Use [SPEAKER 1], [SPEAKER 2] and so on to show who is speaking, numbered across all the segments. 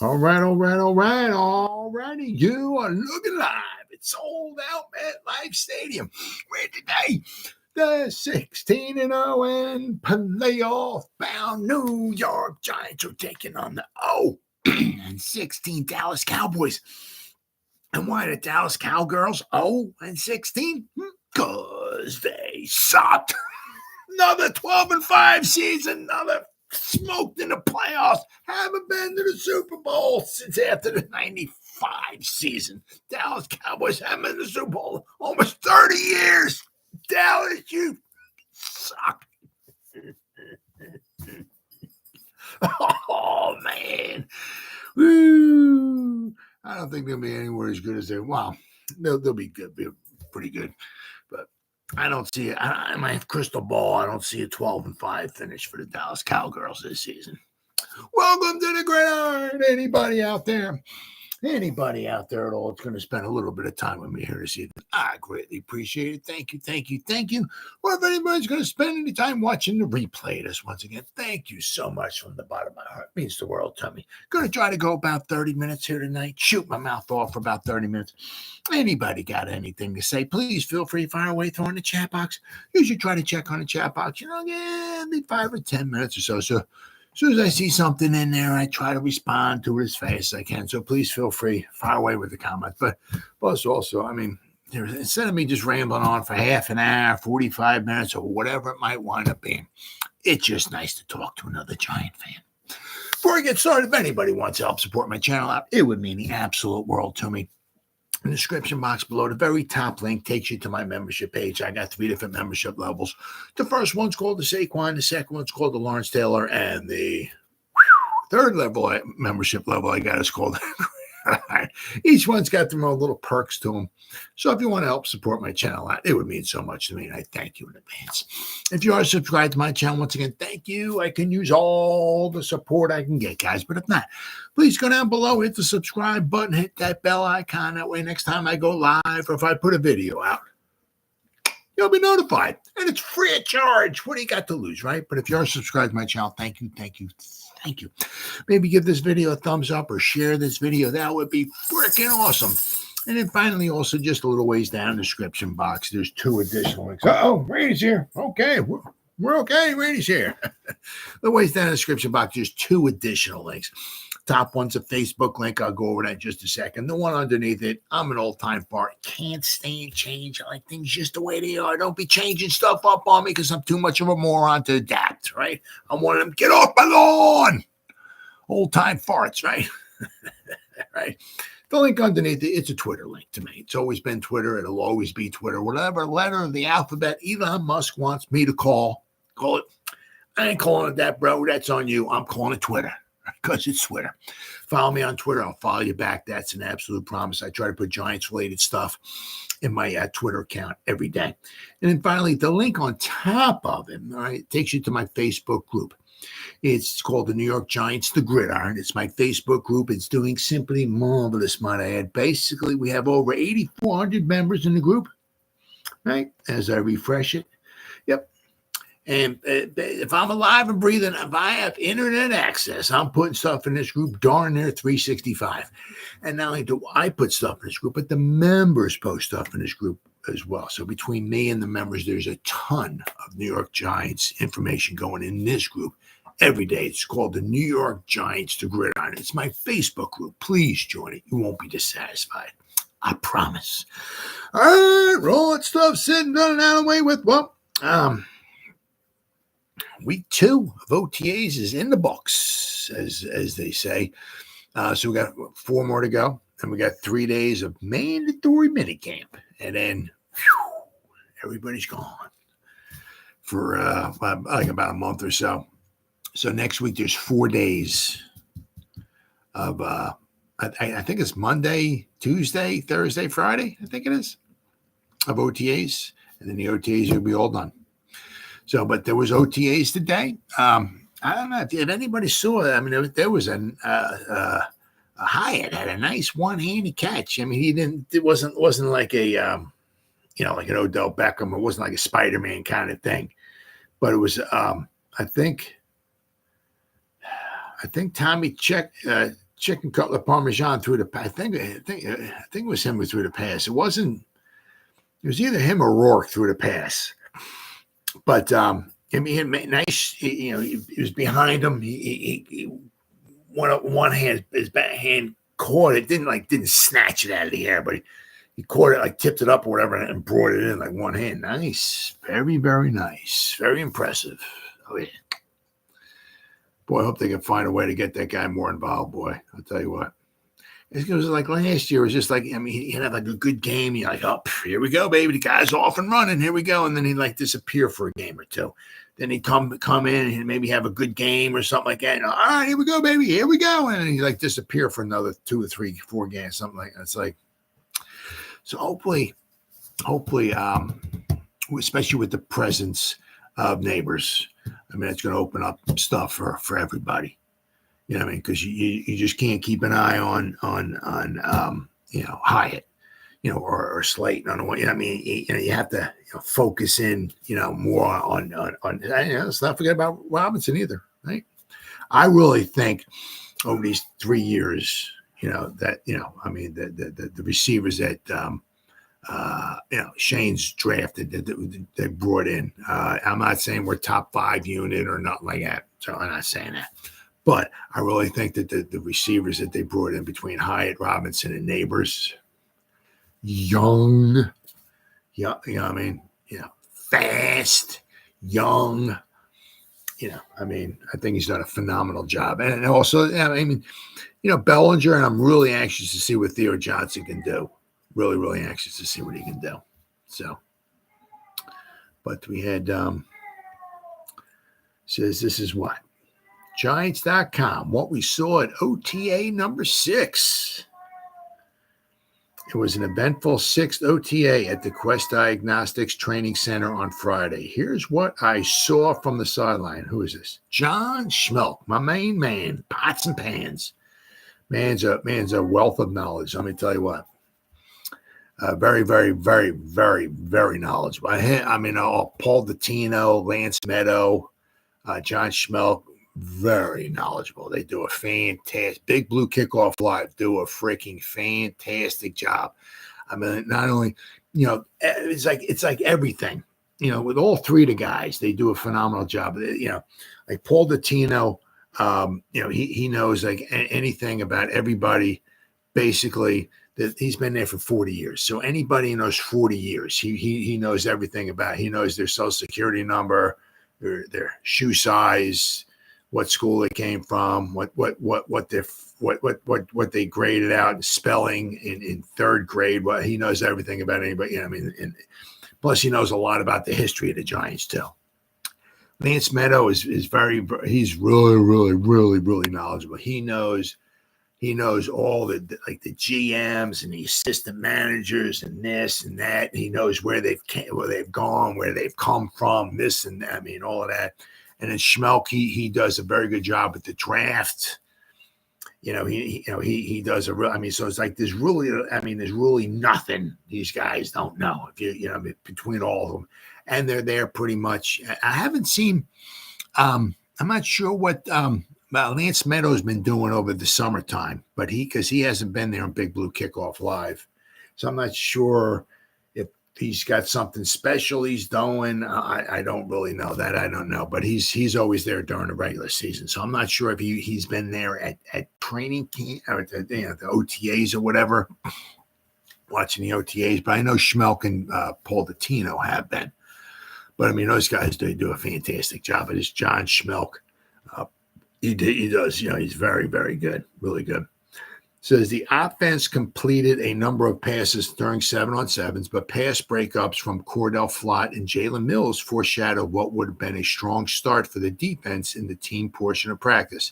[SPEAKER 1] All righty. You are looking live. It's sold out MetLife Stadium. Where today, the 16-0 and playoff-bound New York Giants are taking on the 0-16 Dallas Cowboys. And why the Dallas Cowgirls 0-16? Because they sucked. Another 12-5 season, another smoked in the playoffs, haven't been to the Super Bowl since after the 95 season. Dallas Cowboys haven't been to the Super Bowl almost 30 years. Dallas, you suck. Oh, man. Woo. I don't think they'll be anywhere as good as they. Well, they'll be good, be pretty good. But I don't see it. In my crystal ball, I don't see a 12-5 finish for the Dallas Cowgirls this season. Welcome to the Gridiron. Anybody out there at all that's going to spend a little bit of time with me here this evening, I greatly appreciate it. Thank you. Or if anybody's going to spend any time watching the replay of this once again, thank you so much from the bottom of my heart. It means the world to me. Going to try to go about 30 minutes here tonight. Shoot my mouth off for about 30 minutes. Anybody got anything to say, please feel free to fire away, throw in the chat box. Usually try to check on the chat box, maybe 5 or 10 minutes or so. So as soon as I see something in there, I try to respond to it as fast as I can. So please feel free, fire away with the comments. But also, instead of me just rambling on for half an hour, 45 minutes, or whatever it might wind up being, it's just nice to talk to another Giant fan. Before I get started, if anybody wants to help support my channel out, it would mean the absolute world to me. In the description box below, the very top link takes you to my membership page. I got 3 different membership levels. The first one's called the Saquon, the second one's called the Lawrence Taylor, and the third membership level I got is called Each one's got their own little perks to them. So if you want to help support my channel out, it would mean so much to me, and I thank you in advance. If you are subscribed to my channel, once again, thank you. I can use all the support I can get, guys. But if not, please go down below, hit the subscribe button, hit that bell icon. That way, next time I go live or if I put a video out, you'll be notified. And it's free of charge. What do you got to lose, right? But if you are subscribed to my channel, thank you. Maybe give this video a thumbs up or share this video. That would be freaking awesome. And then finally, also just a little ways down in the description box, there's 2 additional links. Rainey's here. Okay, we're okay. Rainey's here. The ways down in the description box, there's 2 additional links. Top one's a Facebook link. I'll go over that in just a second. The one underneath it, I'm an old-time fart. Can't stand change. I like things just the way they are. Don't be changing stuff up on me because I'm too much of a moron to adapt, right? I'm one of them, get off my lawn. Old-time farts, right? Right. The link underneath it, it's a Twitter link to me. It's always been Twitter. It'll always be Twitter. Whatever letter of the alphabet Elon Musk wants me to call it. I ain't calling it that, bro. That's on you. I'm calling it Twitter because it's Twitter. Follow me on Twitter. I'll follow you back. That's an absolute promise. I try to put Giants-related stuff in my Twitter account every day. And then finally, the link on top of it, all right, takes you to my Facebook group. It's called the New York Giants, the Gridiron. It's my Facebook group. It's doing simply marvelous, might I add. Basically, we have over 8,400 members in the group, right? As I refresh it. Yep. And if I'm alive and breathing, if I have internet access, I'm putting stuff in this group darn near 365. And not only do I put stuff in this group, but the members post stuff in this group as well. So between me and the members, there's a ton of New York Giants information going in this group every day. It's called the New York Giants, the Gridiron. It's my Facebook group. Please join it. You won't be dissatisfied. I promise. All right, roll that stuff sitting done and out of the way with, week 2 of OTAs is in the books, as they say. So we got 4 more to go, and we got 3 days of mandatory minicamp, and then everybody's gone for like about a month or so. So next week there's 4 days of I think it's Monday, Tuesday, Thursday, Friday. I think it is of OTAs, and then the OTAs will be all done. So, but there was OTAs today. I don't know if anybody saw it. I mean, there was a Hyatt had a nice one-handed catch. I mean, it wasn't like a like an Odell Beckham. It wasn't like a Spider-Man kind of thing, but it was. I think Tommy chicken cutlet parmesan through the pass. I think it was him who threw the pass. It was either him or Rourke threw the pass. But I mean, nice. He was behind him. He one hand, his back hand caught it. Didn't snatch it out of the air, but he caught it, like tipped it up or whatever, and brought it in like one hand. Nice, very, very nice, very impressive. Oh yeah. Boy, I hope they can find a way to get that guy more involved, boy. I'll tell you what. It was like last year. It was just like, I mean, he'd have like a good game. You're like, oh, here we go, baby. The guy's off and running. Here we go. And then he'd like disappear for a game or two. Then he'd come in and maybe have a good game or something like that. And, all right, here we go, baby. Here we go. And then he'd like disappear for another 2 or 3, 4 games, something like that. It's like, so hopefully, especially with the presence of neighbors, I mean, it's going to open up stuff for everybody. You know what I mean? Because you just can't keep an eye on Hyatt, or Slayton on the one. You know what I mean? You have to focus in, more on. Let's not forget about Robinson either, right? I really think over these 3 years, that I mean the receivers that Shane's drafted that they brought in. I'm not saying we're top 5 unit or nothing like that. So I'm not saying that. But I really think that the receivers that they brought in between Hyatt, Robinson, and Neighbors, young, fast, young, I mean, I think he's done a phenomenal job. And also, I mean, Bellinger, and I'm really anxious to see what Theo Johnson can do. Really, really anxious to see what he can do. So, but we had, says this is what? Giants.com, what we saw at OTA number 6. It was an eventful 6th OTA at the Quest Diagnostics Training Center on Friday. Here's what I saw from the sideline. Who is this? John Schmelk, my main man, pots and pans. Man's a wealth of knowledge. Let me tell you what. Very, very, very, very, very knowledgeable. I mean, Paul Dottino, Lance Meadow, John Schmelk, very knowledgeable. They do a fantastic, Big Blue Kickoff Live do a freaking fantastic job. I mean, not only, it's like everything, with all 3 of the guys, they do a phenomenal job. Like Paul Dottino, he knows like anything about everybody, basically. That he's been there for 40 years. So anybody in those 40 years, he knows everything about. He knows their social security number, their shoe size, what school they came from, what they graded out in spelling in 3rd grade. What he knows everything about anybody. And plus he knows a lot about the history of the Giants too. Lance Meadow he's really, really, really, really knowledgeable. He knows all the GMs and the assistant managers and this and that. He knows where they've gone, where they've come from, this and that. I mean, all of that. And then Schmelk, he does a very good job with the draft. He does so it's like there's really nothing these guys don't know. If between all of them, and they're there pretty much. I haven't seen. I'm not sure what Lance Meadow's been doing over the summertime, but because he hasn't been there on Big Blue Kickoff Live, so I'm not sure if he's got something special he's doing. I don't really know that. I don't know, but he's always there during the regular season, so I'm not sure if he's been there at training camp or at the OTAs or whatever, watching the OTAs. But I know Schmelk and Paul Dottino have been. But I mean, those guys they do a fantastic job. It is John Schmelk. He does. He's very, very good. Really good. Says the offense completed a number of passes during 7-on-7s, but pass breakups from Cordell Flott and Jalen Mills foreshadowed what would have been a strong start for the defense in the team portion of practice.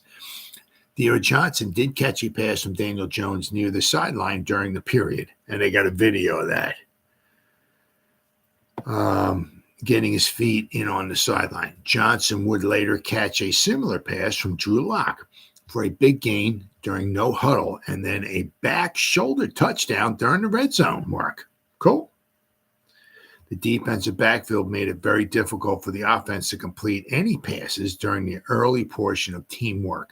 [SPEAKER 1] Theo Johnson did catch a pass from Daniel Jones near the sideline during the period, and they got a video of that. Getting his feet in on the sideline. Johnson would later catch a similar pass from Drew Lock for a big gain during no huddle, and then a back shoulder touchdown during the red zone mark. Cool. The defensive backfield made it very difficult for the offense to complete any passes during the early portion of teamwork.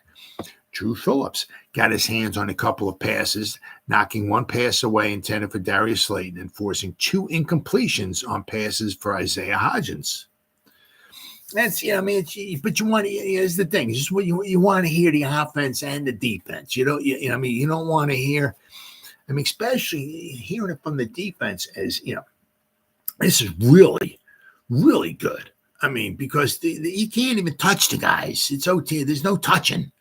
[SPEAKER 1] Drew Phillips got his hands on a couple of passes, knocking one pass away intended for Darius Slayton and forcing 2 incompletions on passes for Isaiah Hodgins. That's, but you want to, here's the thing. It's just what you want to hear, the offense and the defense. You don't want to hear, especially hearing it from the defense as, this is really, really good. Because you can't even touch the guys. It's OTA. There's no touching.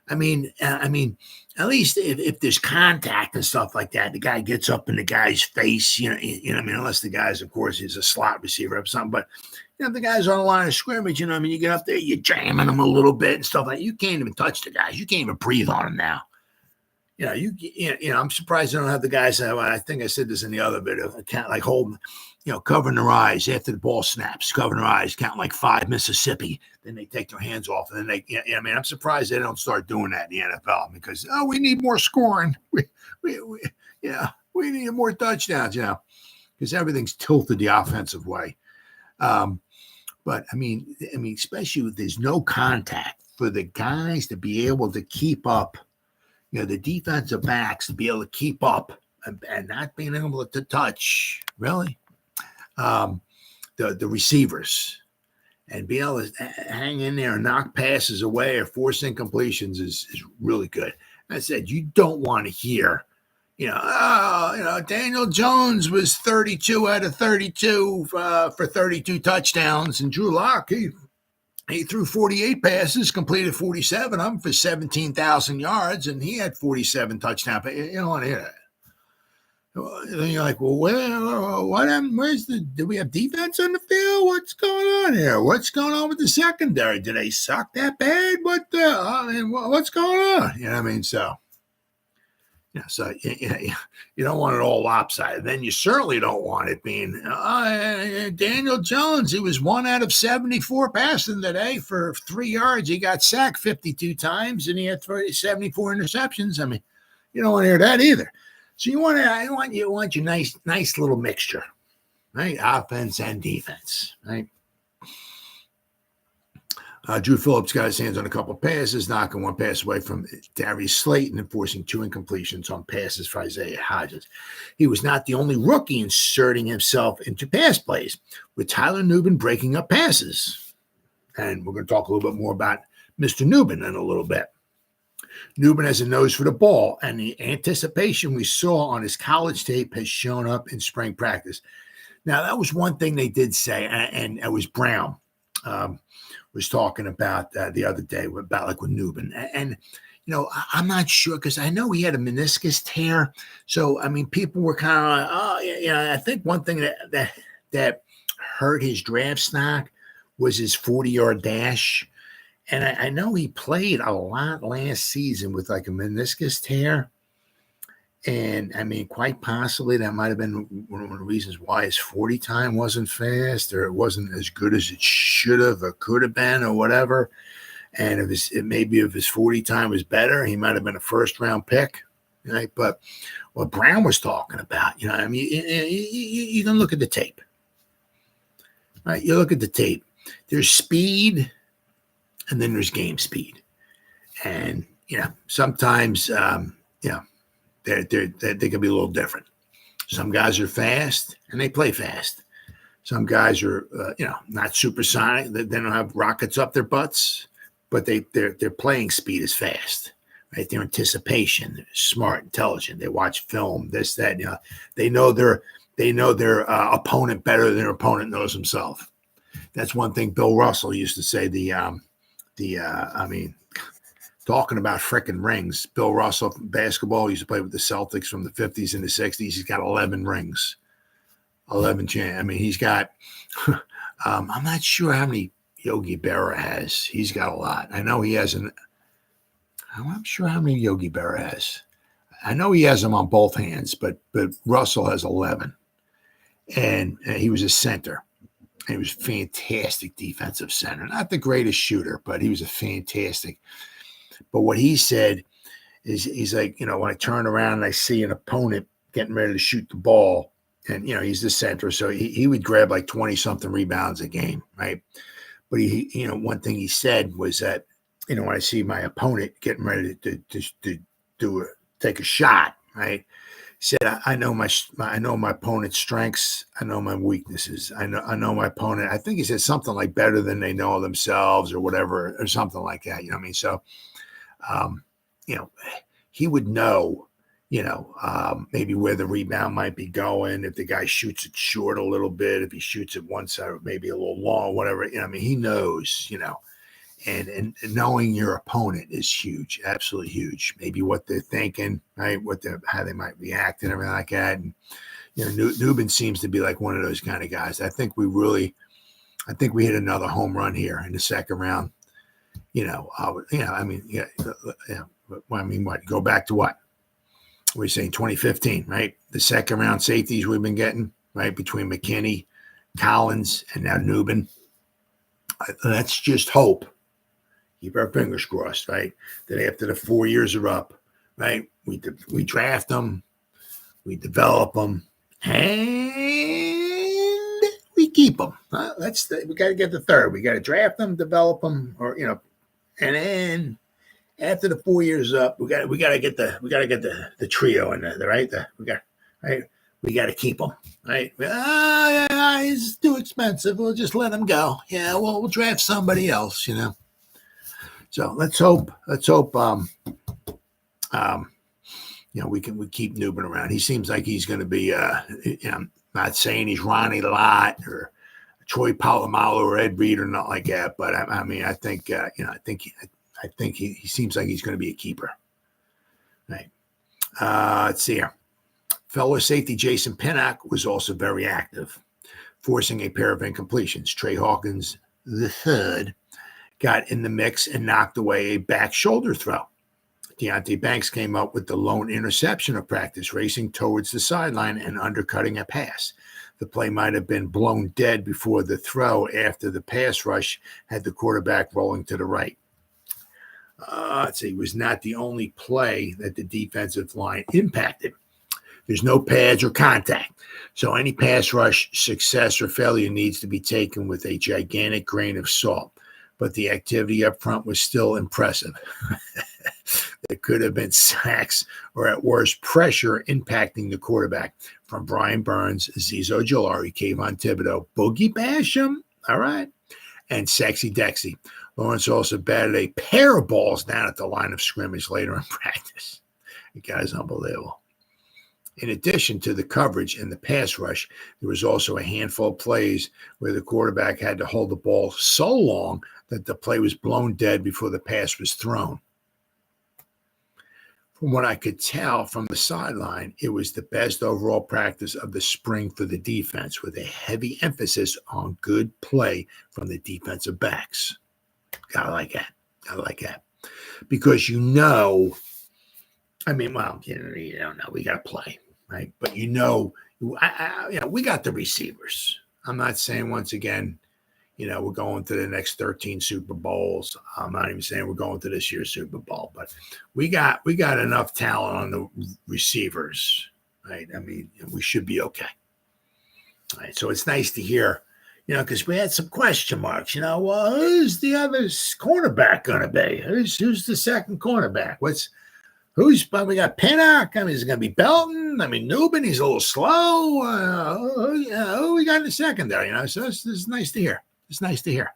[SPEAKER 1] At least if there's contact and stuff like that, the guy gets up in the guy's face, unless the guy's, of course, is a slot receiver or something. But, the guy's on the line of scrimmage, you get up there, you're jamming them a little bit and stuff like that. You can't even touch the guys. You can't even breathe on them now. I'm surprised they don't have the guys. I think I said this in the other video. Count like holding, covering their eyes after the ball snaps, covering their eyes, count like 5 Mississippi. Then they take their hands off, and then I'm surprised they don't start doing that in the NFL because we need more scoring. We need more touchdowns, because everything's tilted the offensive way. But especially if there's no contact, for the guys to be able to keep up. The defensive backs to be able to keep up and not being able to touch, really, the receivers and be able to hang in there and knock passes away or force incompletions is really good. I said, you don't want to hear, Daniel Jones was 32 out of 32 for 32 touchdowns, and Drew Lock, he threw 48 passes, completed 47 of them for 17,000 yards, and he had 47 touchdowns. You don't want to hear that. Then you're like, well, what happened? Do we have defense on the field? What's going on here? What's going on with the secondary? Do they suck that bad? What's going on? So you don't want it all lopsided. Then you certainly don't want it being Daniel Jones. He was 1 out of 74 passing today for 3 yards. He got sacked 52 times, and he had 74 interceptions. You don't want to hear that either. So you want your nice little mixture, right? Offense and defense, right? Drew Phillips got his hands on a couple of passes, knocking one pass away from Darius Slayton and forcing 2 incompletions on passes for Isaiah Hodgins. He was not the only rookie inserting himself into pass plays, with Tyler Nubin breaking up passes. And we're going to talk a little bit more about Mr. Nubin in a little bit. Nubin has a nose for the ball, and the anticipation we saw on his college tape has shown up in spring practice. Now, that was one thing they did say, and it was Brown. Was talking about the other day about with Nubin. And, I'm not sure because I know he had a meniscus tear. So, people were kind of like, I think one thing that hurt his draft stock was his 40-yard dash. And I know he played a lot last season with like a meniscus tear. And quite possibly that might have been one of the reasons why his 40 time wasn't fast, or it wasn't as good as it should have or could have been, or whatever. And if his 40 time was better, he might have been a first round pick, right? But what Brown was talking about, you can look at the tape, right? You look at the tape. There's speed, and then there's game speed, and sometimes they can be a little different. Some guys are fast and they play fast. Some guys are, not supersonic. They don't have rockets up their butts, but their playing speed is fast, right? Their anticipation, they're smart, intelligent. They watch film, this, that. They know their opponent better than their opponent knows himself. That's one thing Bill Russell used to say. Talking about frickin' rings, Bill Russell, basketball, used to play with the Celtics from the 50s and the 60s. He's got 11 rings, 11 he's got, I'm not sure how many Yogi Berra has. He's got a lot. I know he has I'm not sure how many Yogi Berra has. I know he has them on both hands, but Russell has 11. And he was a center. He was a fantastic defensive center. Not the greatest shooter, but he was a fantastic. But what he said is, he's like, when I turn around and I see an opponent getting ready to shoot the ball, and, he's the center, so he would grab like 20-something rebounds a game, right? But one thing he said was that when I see my opponent getting ready to take a shot, right? He said, I know my opponent's strengths. I know my weaknesses. I know my opponent. I think he said something like better than they know themselves or whatever, or something like that. You know what I mean? So, he would know, maybe where the rebound might be going. If the guy shoots it short a little bit, if he shoots it one side, maybe a little long, whatever, he knows, and knowing your opponent is huge, absolutely huge. Maybe what they're thinking, right? How they might react and everything like that. And, Nubin seems to be like one of those kind of guys. I think we hit another home run here in the second round. What? Go back to what? We're saying 2015, right? The second round safeties we've been getting, right? Between McKinney, Collins, and now Nubin. Let's just hope, keep our fingers crossed, right? That after the 4 years are up, right? We draft them, we develop them, and we keep them. We got to get the third. We got to draft them, develop them, and then after the 4 years up, we got to get the trio in there, right? We got to keep them, right? He's too expensive. We'll just let him go. Yeah, we'll draft somebody else, So let's hope. We keep Nubin around. He seems like he's going to be. Not saying he's Ronnie Lott or Troy Polamalu or Ed Reed or not like that, but I think I think he seems like he's going to be a keeper. Right. Let's see here. Fellow safety Jason Pinnock was also very active, forcing a pair of incompletions. Trey Hawkins III got in the mix and knocked away a back shoulder throw. Deonte Banks came up with the lone interception of practice, racing towards the sideline and undercutting a pass. The play might have been blown dead before the throw after the pass rush had the quarterback rolling to the right. Let's see, it was not the only play that the defensive line impacted. There's no pads or contact, so any pass rush success or failure needs to be taken with a gigantic grain of salt. But the activity up front was still impressive. There could have been sacks or, at worst, pressure impacting the quarterback from Brian Burns, Azeez Ojulari, Kayvon Thibodeau, Boogie Basham, all right, and Sexy Dexy. Lawrence also batted a pair of balls down at the line of scrimmage later in practice. The guy's unbelievable. In addition to the coverage and the pass rush, there was also a handful of plays where the quarterback had to hold the ball so long that the play was blown dead before the pass was thrown. From what I could tell from the sideline, it was the best overall practice of the spring for the defense, with a heavy emphasis on good play from the defensive backs. Gotta like that. Because you don't know, we got to play, right? But we got the receivers. I'm not saying, once again, we're going to the next 13 Super Bowls. I'm not even saying we're going to this year's Super Bowl, but we got enough talent on the receivers, right? We should be okay. All right, so it's nice to hear, because we had some question marks. Well, who's the other cornerback going to be? Who's the second cornerback? We got Pinnock. Is it going to be Belton? Nubin, he's a little slow. Who we got in the secondary? So it's nice to hear. It's nice to hear.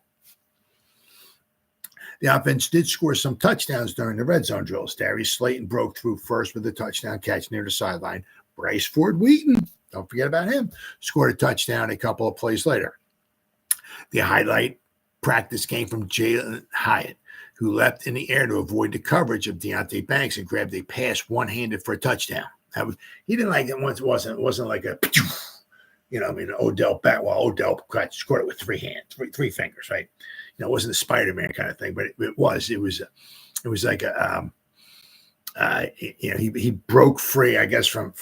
[SPEAKER 1] The offense did score some touchdowns during the red zone drills. Darius Slayton broke through first with a touchdown catch near the sideline. Bryce Ford-Wheaton, don't forget about him, scored a touchdown a couple of plays later. The highlight practice came from Jalen Hyatt, who leapt in the air to avoid the coverage of Deonte Banks and grabbed a pass one-handed for a touchdown. He didn't like it once. It wasn't like a, Odell scored it with three fingers, right? It wasn't a Spider-Man kind of thing, but it was like a, he broke free, I guess, from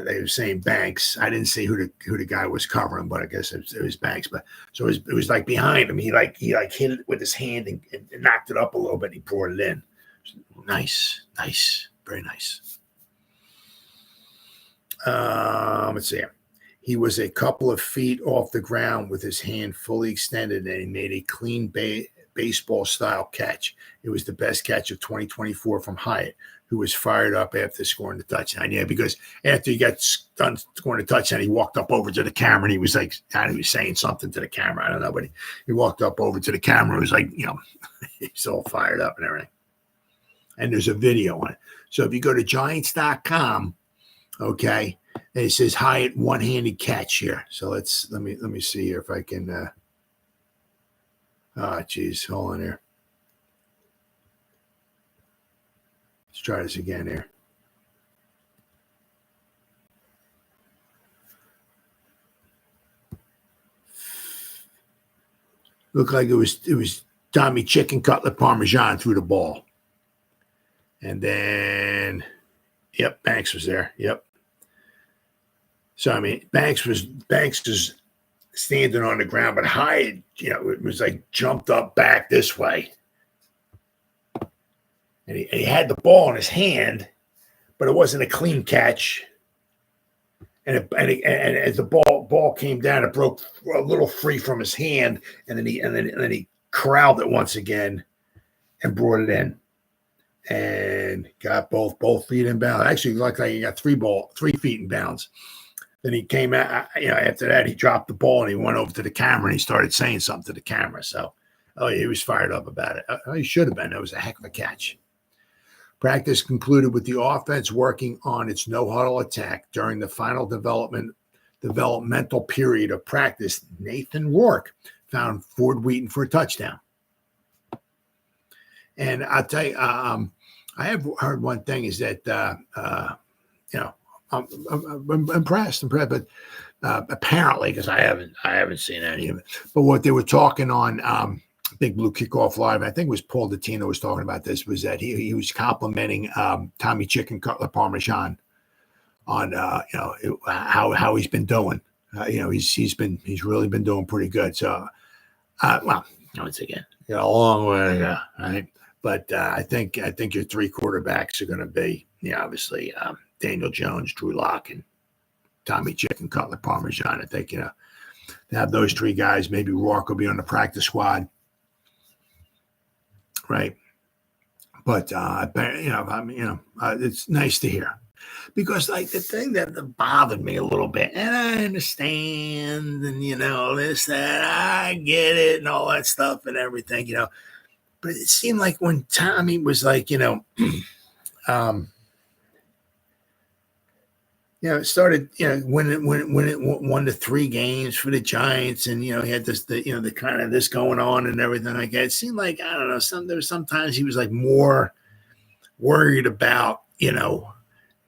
[SPEAKER 1] they were saying Banks. I didn't see who the guy was covering, but I guess it was Banks. But so it was like behind him. He hit it with his hand and knocked it up a little bit. And he brought it in. Nice, very nice. Let's see. He was a couple of feet off the ground with his hand fully extended, and he made a clean baseball-style catch. It was the best catch of 2024 from Hyatt, who was fired up after scoring the touchdown. Yeah, because after he got done scoring the touchdown, he walked up over to the camera and he was like, he was saying something to the camera. I don't know, but he walked up over to the camera. It was like, he's all fired up and everything. And there's a video on it. So if you go to Giants.com, okay, it says Hyatt one-handed catch here. So let me see here if I can. Geez, hold on here. Let's try this again here. Looked like it was Tommy Chicken Cutlet Parmesan threw the ball. And then, yep, Banks was there. Yep. So, I mean, Banks was standing on the ground, but Hyatt, it was like jumped up back this way. And he had the ball in his hand, but it wasn't a clean catch. And as the ball came down, it broke a little free from his hand, and then he corralled it once again and brought it in. And got both feet in bounds. Actually, it looked like he got 3 feet in bounds. Then he came out, after that, he dropped the ball and he went over to the camera and he started saying something to the camera. So, he was fired up about it. He should have been. It was a heck of a catch. Practice concluded with the offense working on its no-huddle attack. During the final developmental period of practice, Nathan Rourke found Ford Wheaton for a touchdown. And I'll tell you, I have heard one thing is that, I'm impressed, but apparently, because I haven't seen any of it, but what they were talking on Big Blue Kickoff Live, I think it was Paul Dottino was talking about this, was that he was complimenting Tommy Chicken Cutlet Parmesan on how he's been doing. He's really been doing pretty good. So, once again, a long way to go, right? But I think your 3 quarterbacks are going to be, obviously Daniel Jones, Drew Lock, and Tommy Chicken Cutlet Parmesan. I think to have those 3 guys. Maybe Rourke will be on the practice squad, right? But it's nice to hear, because like the thing that bothered me a little bit, and I understand, and this, that, I get it, and all that stuff and everything, but it seemed like when Tommy was like, it started, when it won the 3 games for the Giants, and he had the kind of this going on and everything like that. It seemed like, I don't know, sometimes he was like more worried about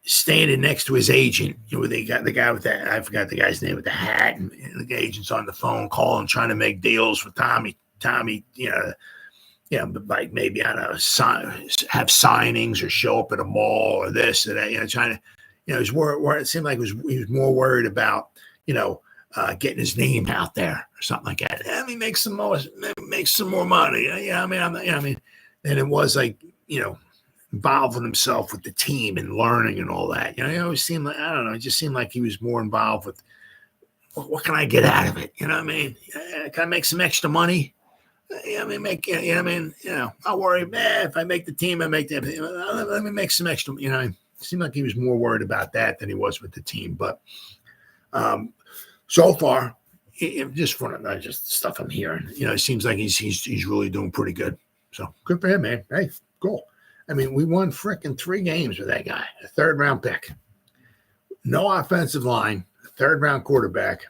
[SPEAKER 1] standing next to his agent. They got the guy with that, I forgot the guy's name, with the hat, and the agent's on the phone calling, trying to make deals for Tommy, but like maybe, I don't know, have signings or show up at a mall or this or that, trying to, it seemed like he was more worried about, getting his name out there or something like that. Let me make some more money. And it was like, involving himself with the team and learning and all that. It always seemed like, I don't know, it just seemed like he was more involved with, what can I get out of it? Can I make some extra money? I'll worry, if I make the team, I make that. Let me make some extra, It seemed like he was more worried about that than he was with the team. But so far, just stuff I'm hearing, it seems like he's really doing pretty good. So good for him, man. Hey, cool. I mean, we won freaking 3 games with that guy, a 3rd-round pick, no offensive line, a 3rd-round quarterback.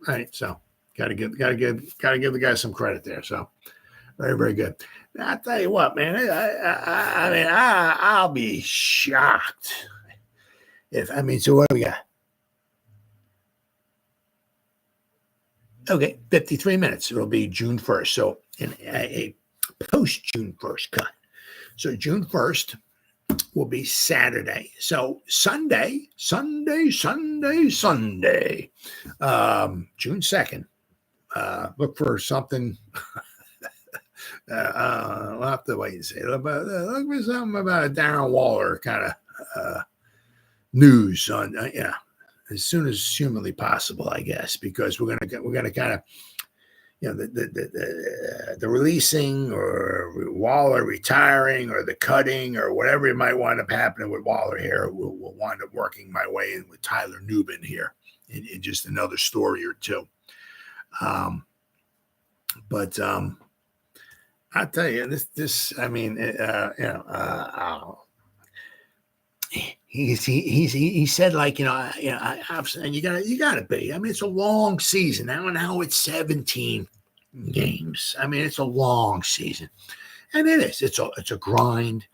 [SPEAKER 1] All right, so gotta give the guy some credit there. So very, very good. Now, I'll tell you what, man. I'll be shocked so what do we got? Okay, 53 minutes. It'll be June 1st. So in a post-June 1st cut. So June 1st will be Saturday. So Sunday, June 2nd. Look for something. We'll have to wait and see. Look for something about a Darren Waller kind of news on, as soon as humanly possible, I guess, because we're gonna kind of, the releasing or Waller retiring or the cutting or whatever it might wind up happening with Waller here will wind up working my way in with Tyler Nubin here in just another story or two. But I'll tell you, he said, like, and you gotta be. I mean, it's a long season now. It's 17 games. I mean, it's a long season, and it is. It's a grind.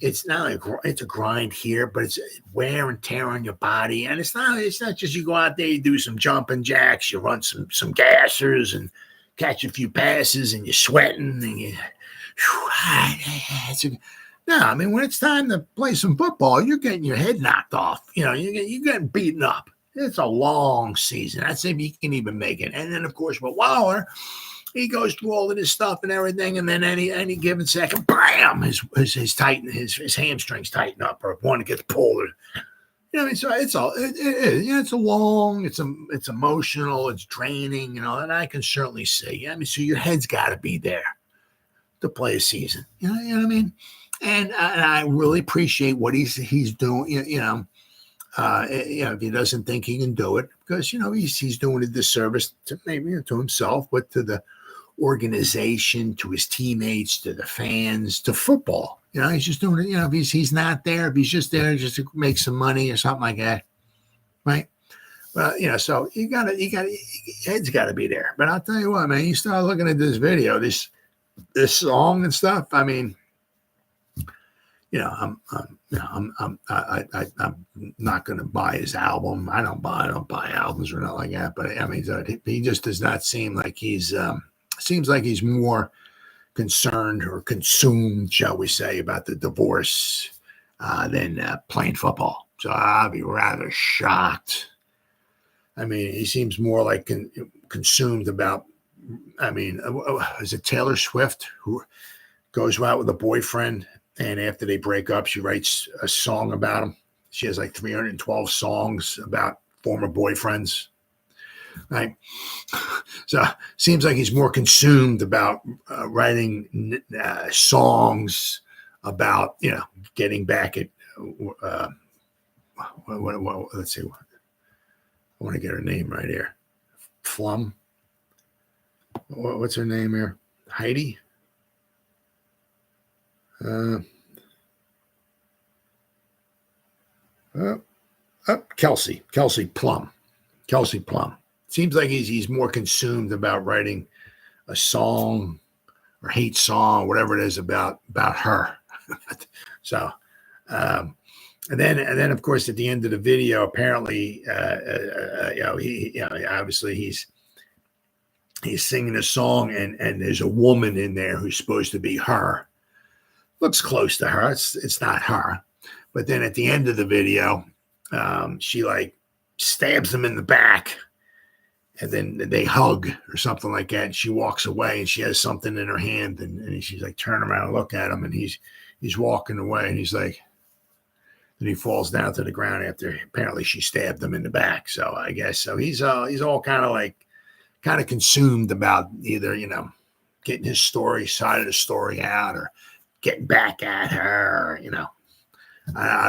[SPEAKER 1] It's not it's a grind here, but it's wear and tear on your body, and it's not just you go out there, you do some jumping jacks, you run some gassers, and catch a few passes, and you're sweating, and you. No, I mean, when it's time to play some football, you're getting your head knocked off. You're getting beaten up. It's a long season. That's if you can even make it. And then, of course, with Waller, he goes through all of this stuff and everything, and then any given second, bam, his hamstrings tighten up, or one gets pulled. So it's emotional, it's draining, and I can certainly see. I mean, so your head's got to be there to play a season. You know what I mean? And I really appreciate what he's doing. If he doesn't think he can do it, because he's doing a disservice to maybe to himself, but to the organization, to his teammates, to the fans, to football. He's just doing it. If he's not there, if he's just there just to make some money or something like that, right? Well, so head's got to be there. But I'll tell you what, man, you start looking at this video, this song and stuff. I mean. I'm not going to buy his album. I don't buy albums or nothing like that. But I mean, he just does not seem like seems like he's more concerned or consumed, shall we say, about the divorce than playing football. So I'll be rather shocked. I mean, he seems more like consumed about. I mean, is it Taylor Swift who goes out with a boyfriend? And after they break up, she writes a song about him. She has like 312 songs about former boyfriends, right? So seems like he's more consumed about writing songs about, getting back at, let's see. I want to get her name right here. Flum. What's her name here? Heidi? Kelsey Plum. Seems like he's more consumed about writing a song or hate song, whatever it is about her. So, and then of course at the end of the video, apparently, obviously he's singing a song, and there's a woman in there who's supposed to be her. Looks close to her. It's not her. But then at the end of the video, she like stabs him in the back, and then they hug or something like that. And she walks away, and she has something in her hand, and she's like, turn around and look at him, and he's walking away, and he's like, and he falls down to the ground after apparently she stabbed him in the back. So I guess so. He's all kind of consumed about either getting his side of the story out, or getting back at her,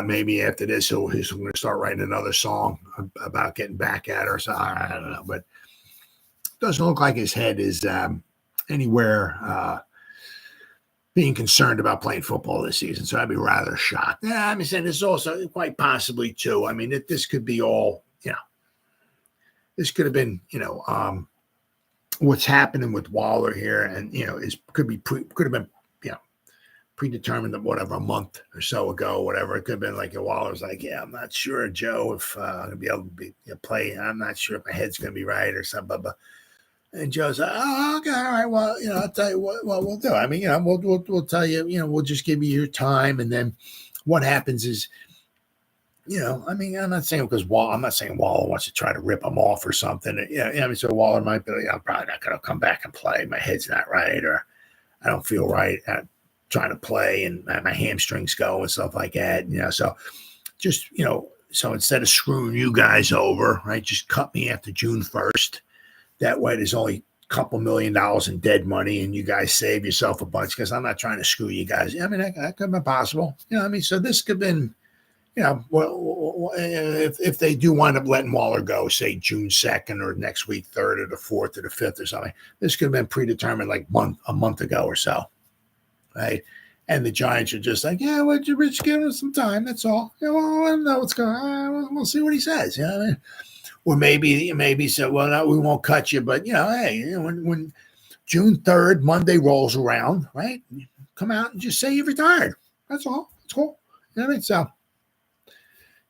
[SPEAKER 1] maybe after this he's going to start writing another song about getting back at her. So I don't know, but it doesn't look like his head is anywhere being concerned about playing football this season. So I'd be rather shocked. Yeah, I'm saying this is also quite possibly too. I mean, this could be all, this could have been, what's happening with Waller here, and could have been predetermined whatever a month or so ago, whatever. It could have been like Waller's like, yeah, I'm not sure, Joe, if I'm gonna be able to play. I'm not sure if my head's gonna be right or something. And Joe's like, oh, okay, all right. Well, I'll tell you what we'll do. I mean, we'll tell you, we'll just give you your time, and then what happens is, I mean, I'm not saying Waller wants to try to rip him off or something. Yeah, I mean, so Waller might be like, I'm probably not going to come back and play. My head's not right, or I don't feel right at trying to play, and my hamstrings go and stuff like that. So just, so instead of screwing you guys over, right, just cut me after June 1st. That way there's only couple $1 million in dead money and you guys save yourself a bunch, because I'm not trying to screw you guys. I mean, that could have been possible. You know what I mean? So this could have been, you know, well, if they do wind up letting Waller go, say June 2nd or next week, 3rd or the 4th or the 5th or something, this could have been predetermined like a month ago or so, right? And the Giants are just like, yeah, well, Rich, give him some time. That's all. Yeah, well, I don't know what's going on. We'll see what he says. You know what I mean? Or maybe say, well, no, we won't cut you. But, you know, hey, you know, when June 3rd, Monday rolls around, right? Come out and just say you're retired. That's all. It's cool. You know what I mean? So,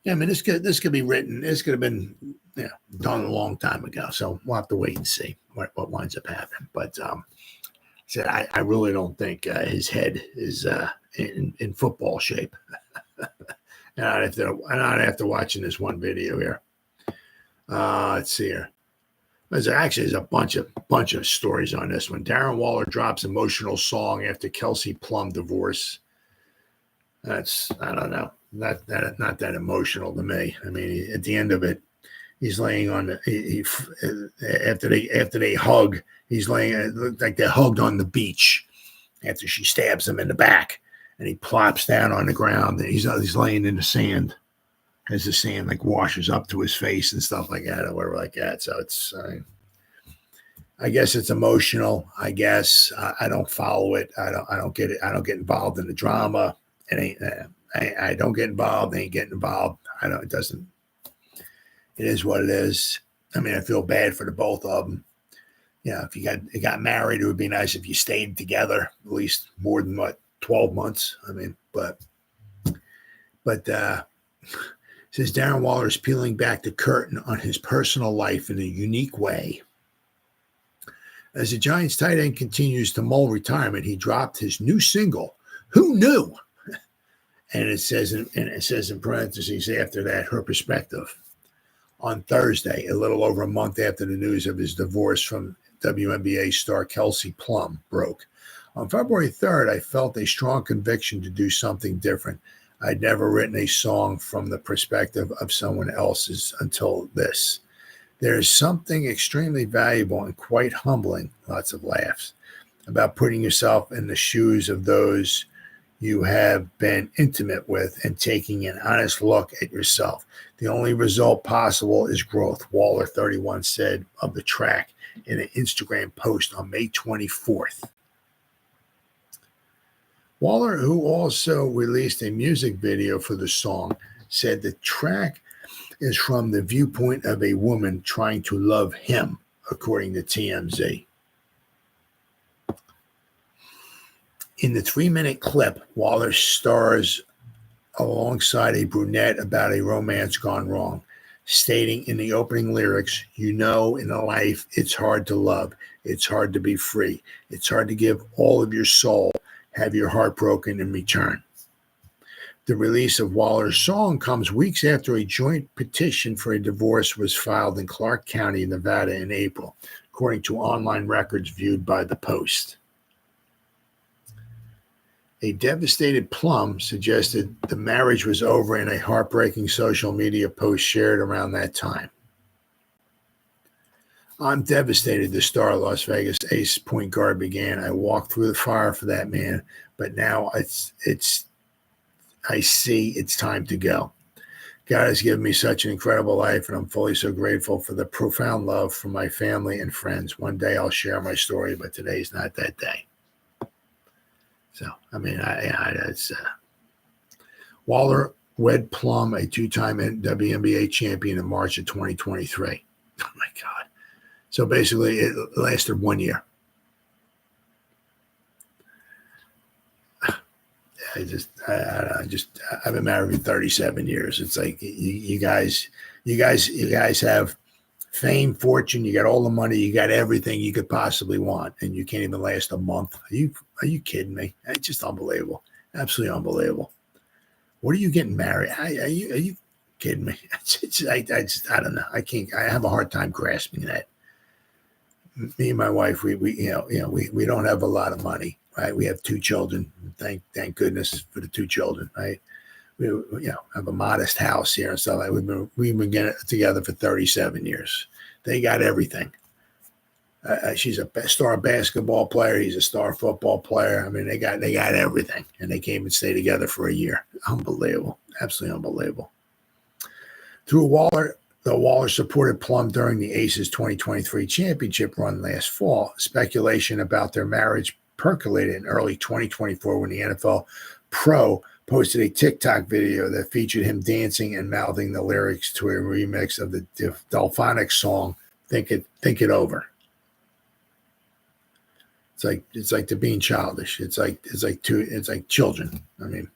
[SPEAKER 1] yeah, I mean, this could be written. This could have been, you know, done a long time ago. So we'll have to wait and see what winds up happening. But I really don't think his head is in football shape. Not after watching this one video here. Let's see here. There's a bunch of stories on this one. Darren Waller drops emotional song after Kelsey Plum divorce. That's, I don't know, not that emotional to me. I mean, at the end of it, he's laying on after they hug. He's laying like they hugged on the beach after she stabs him in the back, and he plops down on the ground. And he's laying in the sand as the sand like washes up to his face and stuff like that, or whatever like that. So it's, I guess it's emotional. I guess I don't follow it. I don't get it. I don't get involved in the drama. I don't get involved. I ain't getting involved. It doesn't. It is what it is. I mean, I feel bad for the both of them. You know, if you got married, it would be nice if you stayed together at least more than 12 months. I mean, but says Darren Waller is peeling back the curtain on his personal life in a unique way. As the Giants tight end continues to mull retirement, he dropped his new single, "Who Knew?" And it says in parentheses after that, her perspective. On Thursday, a little over a month after the news of his divorce from WNBA star Kelsey Plum broke. On February 3rd, I felt a strong conviction to do something different. I'd never written a song from the perspective of someone else's until this. There is something extremely valuable and quite humbling, lots of laughs, about putting yourself in the shoes of those you have been intimate with and taking an honest look at yourself. The only result possible is growth, Waller 31 said of the track in an Instagram post on May 24th. Waller, who also released a music video for the song, said the track is from the viewpoint of a woman trying to love him, according to TMZ. In the 3-minute clip, Waller stars alongside a brunette about a romance gone wrong, stating in the opening lyrics, "You know, in a life, it's hard to love. It's hard to be free. It's hard to give all of your soul, have your heart broken in return." The release of Waller's song comes weeks after a joint petition for a divorce was filed in Clark County, Nevada in April, according to online records viewed by the Post. A devastated Plum suggested the marriage was over in a heartbreaking social media post shared around that time. "I'm devastated," the star Las Vegas ace point guard began. "I walked through the fire for that man, but now I see it's time to go. God has given me such an incredible life, and I'm fully so grateful for the profound love from my family and friends. One day I'll share my story, but today's not that day." So, I mean, it's Waller wed Plum, a 2-time WNBA champion, in March of 2023. Oh, my God. So, basically, it lasted 1 year. I've been married for 37 years. It's like you guys have fame, fortune, you got all the money, you got everything you could possibly want, and you can't even last a month. Are you kidding me? It's just unbelievable. Absolutely unbelievable. What are you getting married? Are you kidding me? I don't know. I can't. I have a hard time grasping that. Me and my wife, we don't have a lot of money, right? We have 2 children. Thank goodness for the 2 children, right? We have a modest house here and stuff. We've been getting together for 37 years. They got everything. She's a star basketball player. He's a star football player. I mean, they got everything, and they came and stayed together for a year. Unbelievable, absolutely unbelievable. Through Waller, the Waller supported Plum during the Aces 2023 championship run last fall. Speculation about their marriage percolated in early 2024 when the NFL Pro posted a TikTok video that featured him dancing and mouthing the lyrics to a remix of the Delphonics song "Think It Over." It's like they're being childish. It's like children. I mean,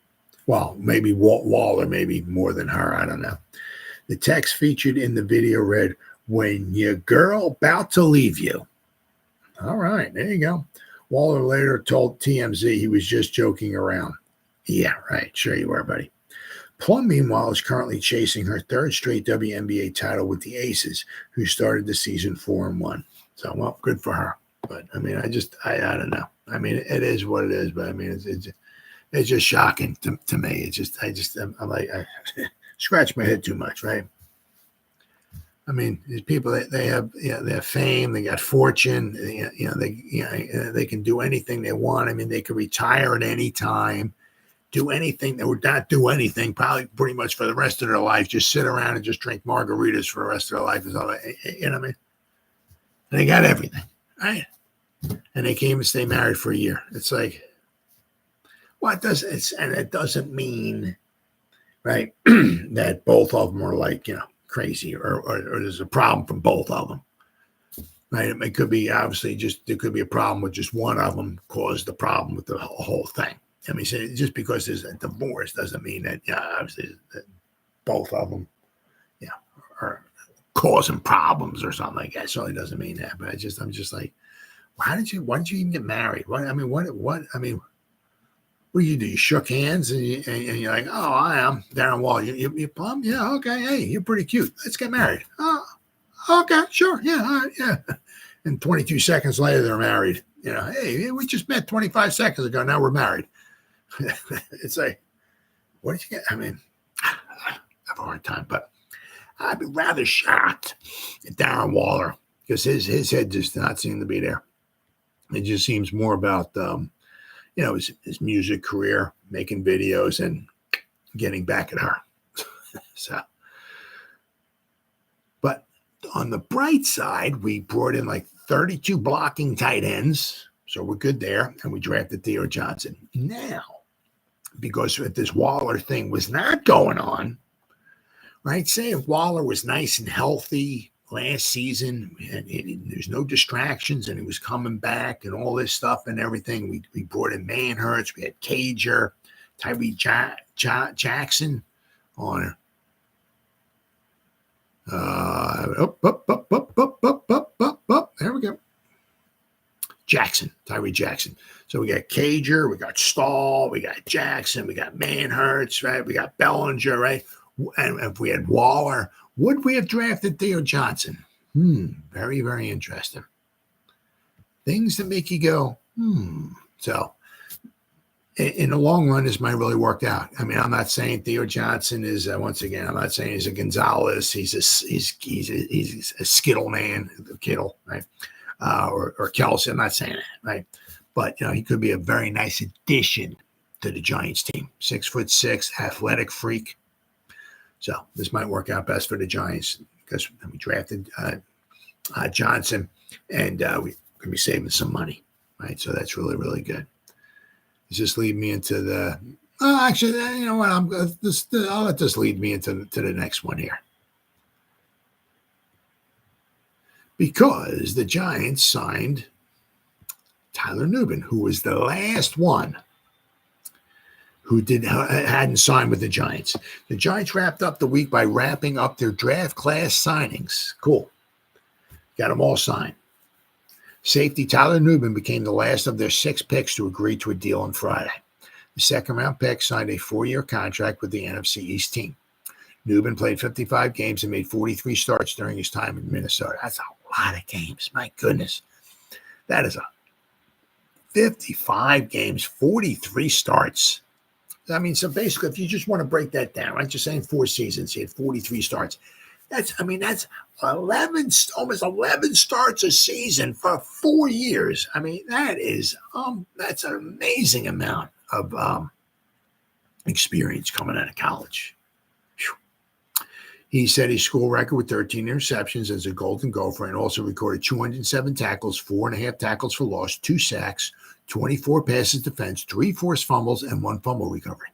[SPEAKER 1] well, maybe Waller, maybe more than her. I don't know. The text featured in the video read, "When your girl about to leave you." All right, there you go. Waller later told TMZ he was just joking around. Yeah, right. Sure you were, buddy. Plum, meanwhile, is currently chasing her third straight WNBA title with the Aces, who started the season 4-1. So, well, good for her. But I mean, I don't know. I mean, it is what it is. But I mean, it's just shocking to me. I'm like, I scratch my head too much, right? I mean, these people they have fame, they got fortune. They can do anything they want. I mean, they can retire at any time, do anything. They would not do anything, probably pretty much for the rest of their life. Just sit around and just drink margaritas for the rest of their life. Is all that, you know what I mean? And they got everything, right? And they came and stayed married for a year. It's like, what does it? And it doesn't mean, right, that both of them are like, crazy or there's a problem from both of them, right? It could be obviously there could be a problem with just one of them caused the problem with the whole thing. I mean, just because there's a divorce doesn't mean that, obviously that both of them, are causing problems or something like that. It certainly doesn't mean that. But I'm just like, why did you even get married? What do you do? You shook hands and you're like, oh, I am Darren Wall. You Plum? Yeah, okay. Hey, you're pretty cute. Let's get married. Oh, okay, sure. Yeah, all right, yeah. And 22 seconds later, they're married. Hey, we just met 25 seconds ago. Now we're married. It's like, what did you get? I mean, I have a hard time, but I'd be rather shocked at Darren Waller because his head just not seem to be there. It just seems more about his music career, making videos and getting back at her. So, but on the bright side, we brought in like 32 blocking tight ends. So we're good there. And we drafted Theo Johnson. Now, because if this Waller thing was not going on, right? Say if Waller was nice and healthy last season and there's no distractions and he was coming back and all this stuff and everything. We brought in Manhurts. We had Cager, Adoree Jackson on there we go. Adoree Jackson. So we got Cager, we got Stahl, we got Jackson, we got Manhurts, right? We got Bellinger, right? And if we had Waller, would we have drafted Theo Johnson? Very, very interesting. Things that make you go, So in the long run, this might really work out. I mean, I'm not saying Theo Johnson is, once again, I'm not saying he's a Gonzalez. He's a Skittle man, Kittle, right? Or Kelsey. I'm not saying that, right? But, he could be a very nice addition to the Giants team. 6'6", athletic freak. So this might work out best for the Giants because we drafted Johnson and we could be saving some money, right? So that's really, really good. Does this lead me into the actually, you know what? I'll let this lead me into the next one here. Because the Giants signed Tyler Nubin, who was the last one who hadn't signed with the Giants. The Giants wrapped up the week by wrapping up their draft class signings. Cool. Got them all signed. Safety Tyler Nubin became the last of their 6 picks to agree to a deal on Friday. The second-round pick signed a 4-year contract with the NFC East team. Nubin played 55 games and made 43 starts during his time in Minnesota. That's a lot of games. My goodness. That is 55 games, 43 starts. I mean, so basically, if you just want to break that down, right? Just saying 4 seasons, he had 43 starts. That's 11, almost 11 starts a season for 4 years. I mean, that's an amazing amount of experience coming out of college. Whew. He set his school record with 13 interceptions as a Golden Gopher and also recorded 207 tackles, 4.5 tackles for loss, 2 sacks, 24 passes defense, 3 forced fumbles, and 1 fumble recovery.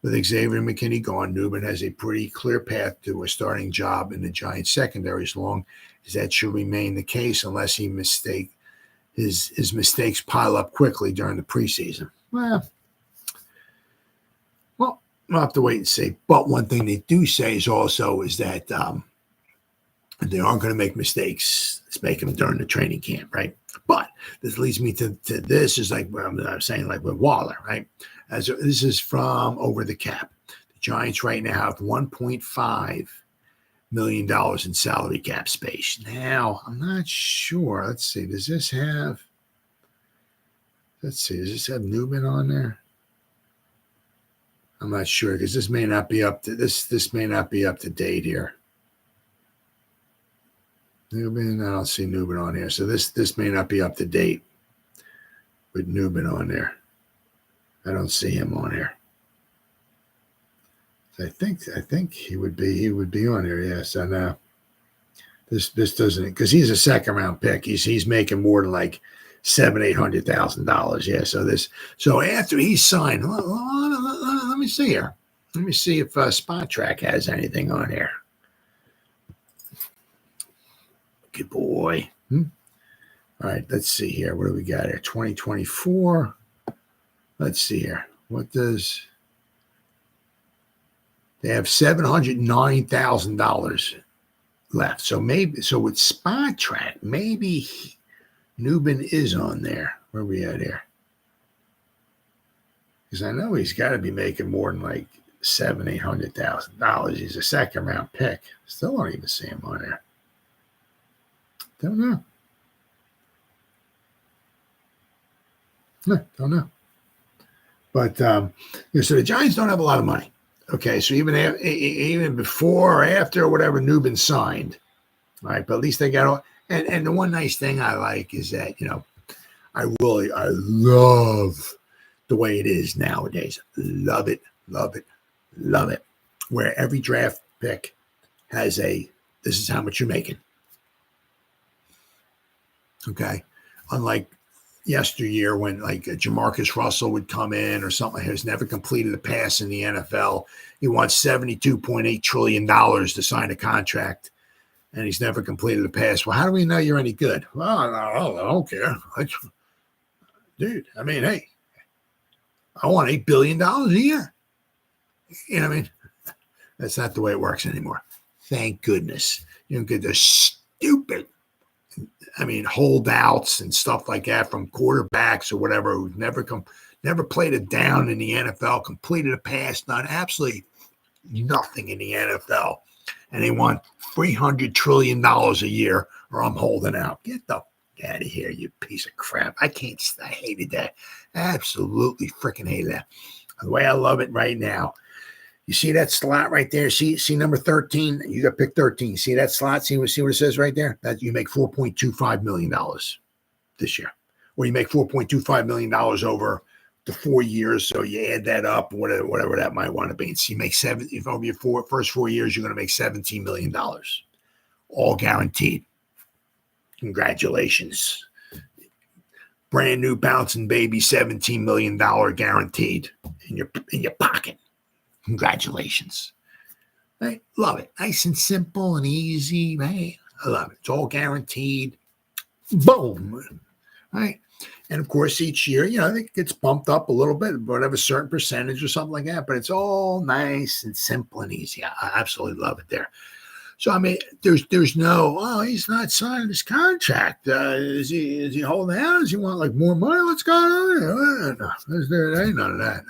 [SPEAKER 1] With Xavier McKinney gone, Nubin has a pretty clear path to a starting job in the Giants secondary, as long as that should remain the case, unless his mistakes pile up quickly during the preseason. Well, we'll have to wait and see. But one thing they do say is that they aren't going to make mistakes. Let's make them during the training camp, right? But this leads me to this is like what I'm saying, like with Waller, right? This is from Over the Cap. The Giants right now have $1.5 million in salary cap space. Now, I'm not sure. Let's see. Does this have Nubin on there? I'm not sure because this may not be up to date here. Nubin, I don't see Nubin on here. So this may not be up to date with Nubin on there. I don't see him on here. I think he would be on here. Yes, I know. This doesn't, because he's a second round pick. He's making more than like $700,000-$800,000. Yeah. So after he's signed, let me see here. Let me see if Spot Track has anything on here. Good boy. All right, let's see here. What do we got here? 2024. Let's see here. What does they have? $709,000 left. So with Spot Track, maybe Nubin is on there. Where are we at here? Because I know he's got to be making more than like $700,000-$800,000. He's a second round pick. Still don't even see him on there. Don't know. No, don't know. But so the Giants don't have a lot of money. Okay, so even before or after or whatever Nubin signed, all right. But at least they got all. And the one nice thing I like is that I love the way it is nowadays. Love it, love it, love it. Where every draft pick has this is how much you're making. Okay, unlike yesteryear when like Jamarcus Russell would come in or something who's never completed a pass in the NFL. He wants $72.8 trillion to sign a contract, and he's never completed a pass. Well, how do we know you're any good? Well, I don't care. Dude, I mean, hey, I want $8 billion a year. You know what I mean? That's not the way it works anymore. Thank goodness. You don't get the stupid holdouts and stuff like that from quarterbacks or whatever who've never played a down in the NFL, completed a pass, done absolutely nothing in the NFL, and they want $300 trillion a year, or I'm holding out. Get the out of here, you piece of crap! I hated that. Absolutely freaking hated that. The way I love it right now. You see that slot right there? See number 13? You got pick 13. See that slot? See what it says right there? That you make $4.25 million this year. Or you make $4.25 million over the 4 years. So you add that up, whatever that might want to be. So you make if over your first 4 years, you're going to make $17 million. All guaranteed. Congratulations. Brand new bouncing baby, $17 million guaranteed in your pocket. Congratulations. Right? Love it. Nice and simple and easy. Right? I love it. It's all guaranteed. Boom. Right? And of course, each year, it gets bumped up a little bit, whatever certain percentage or something like that. But it's all nice and simple and easy. I absolutely love it there. So, there's no, he's not signing his contract. Is he holding out? Does he want like more money? What's going on? No, there ain't none of that.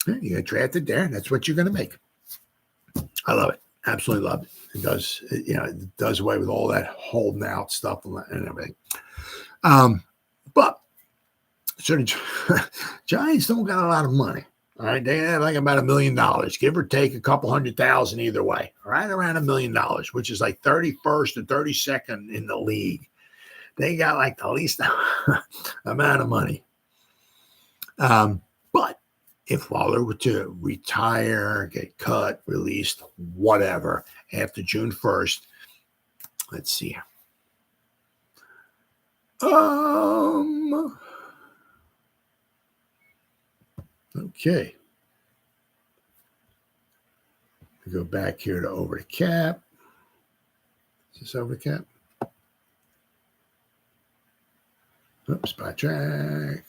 [SPEAKER 1] You got drafted there, and that's what you're going to make. I love it. Absolutely love it. It does away with all that holding out stuff and everything. But so the Giants don't got a lot of money. All right, they had like about $1 million, give or take a couple $100,000 either way. All right, around $1 million, which is like 31st or 32nd in the league. They got like the least amount of money. But if Waller were to retire, get cut, released, whatever, after June 1st, let's see here. Okay. We go back here to over the cap. Is this over the cap? Oops, by track.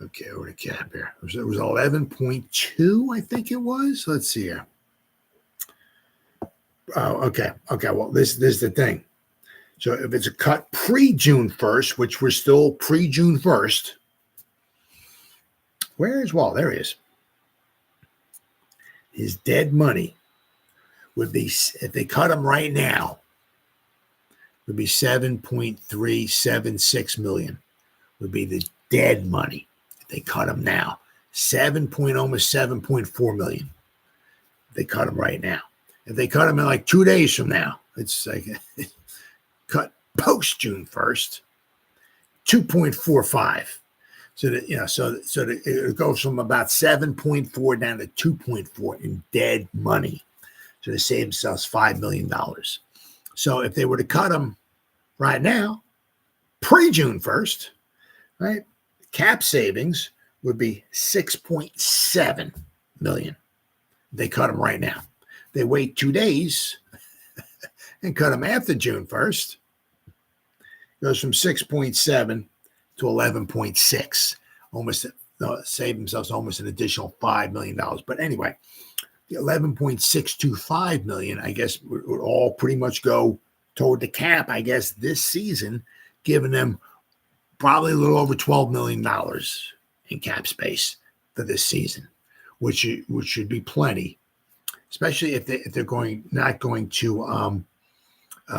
[SPEAKER 1] Okay, over the cap here. It was 11.2, I think it was. Let's see here. Oh, okay. Okay, well, this is the thing. So if it's a cut pre-June 1st, which we're still pre-June 1st, where is Wall? There he is. His dead money would be, if they cut him right now, would be $7.376 million. Would be the dead money if they cut him now. Almost $7.4 million. If they cut him right now. If they cut him in like 2 days from now, it's like cut post June 1st, 2.45. So that, so that it goes from about 7.4 down to 2.4 in dead money. So they save themselves $5 million. So if they were to cut them right now, pre-June 1st, right, cap savings would be $6.7 million. They cut them right now. They wait 2 days and cut them after June 1st. Goes from 6.7 to 11.6, almost save themselves almost an additional $5 million. But anyway, the 11.625 million, I guess, would all pretty much go toward the cap, I guess, this season, giving them probably a little over $12 million in cap space for this season, which should be plenty, especially if they're not going to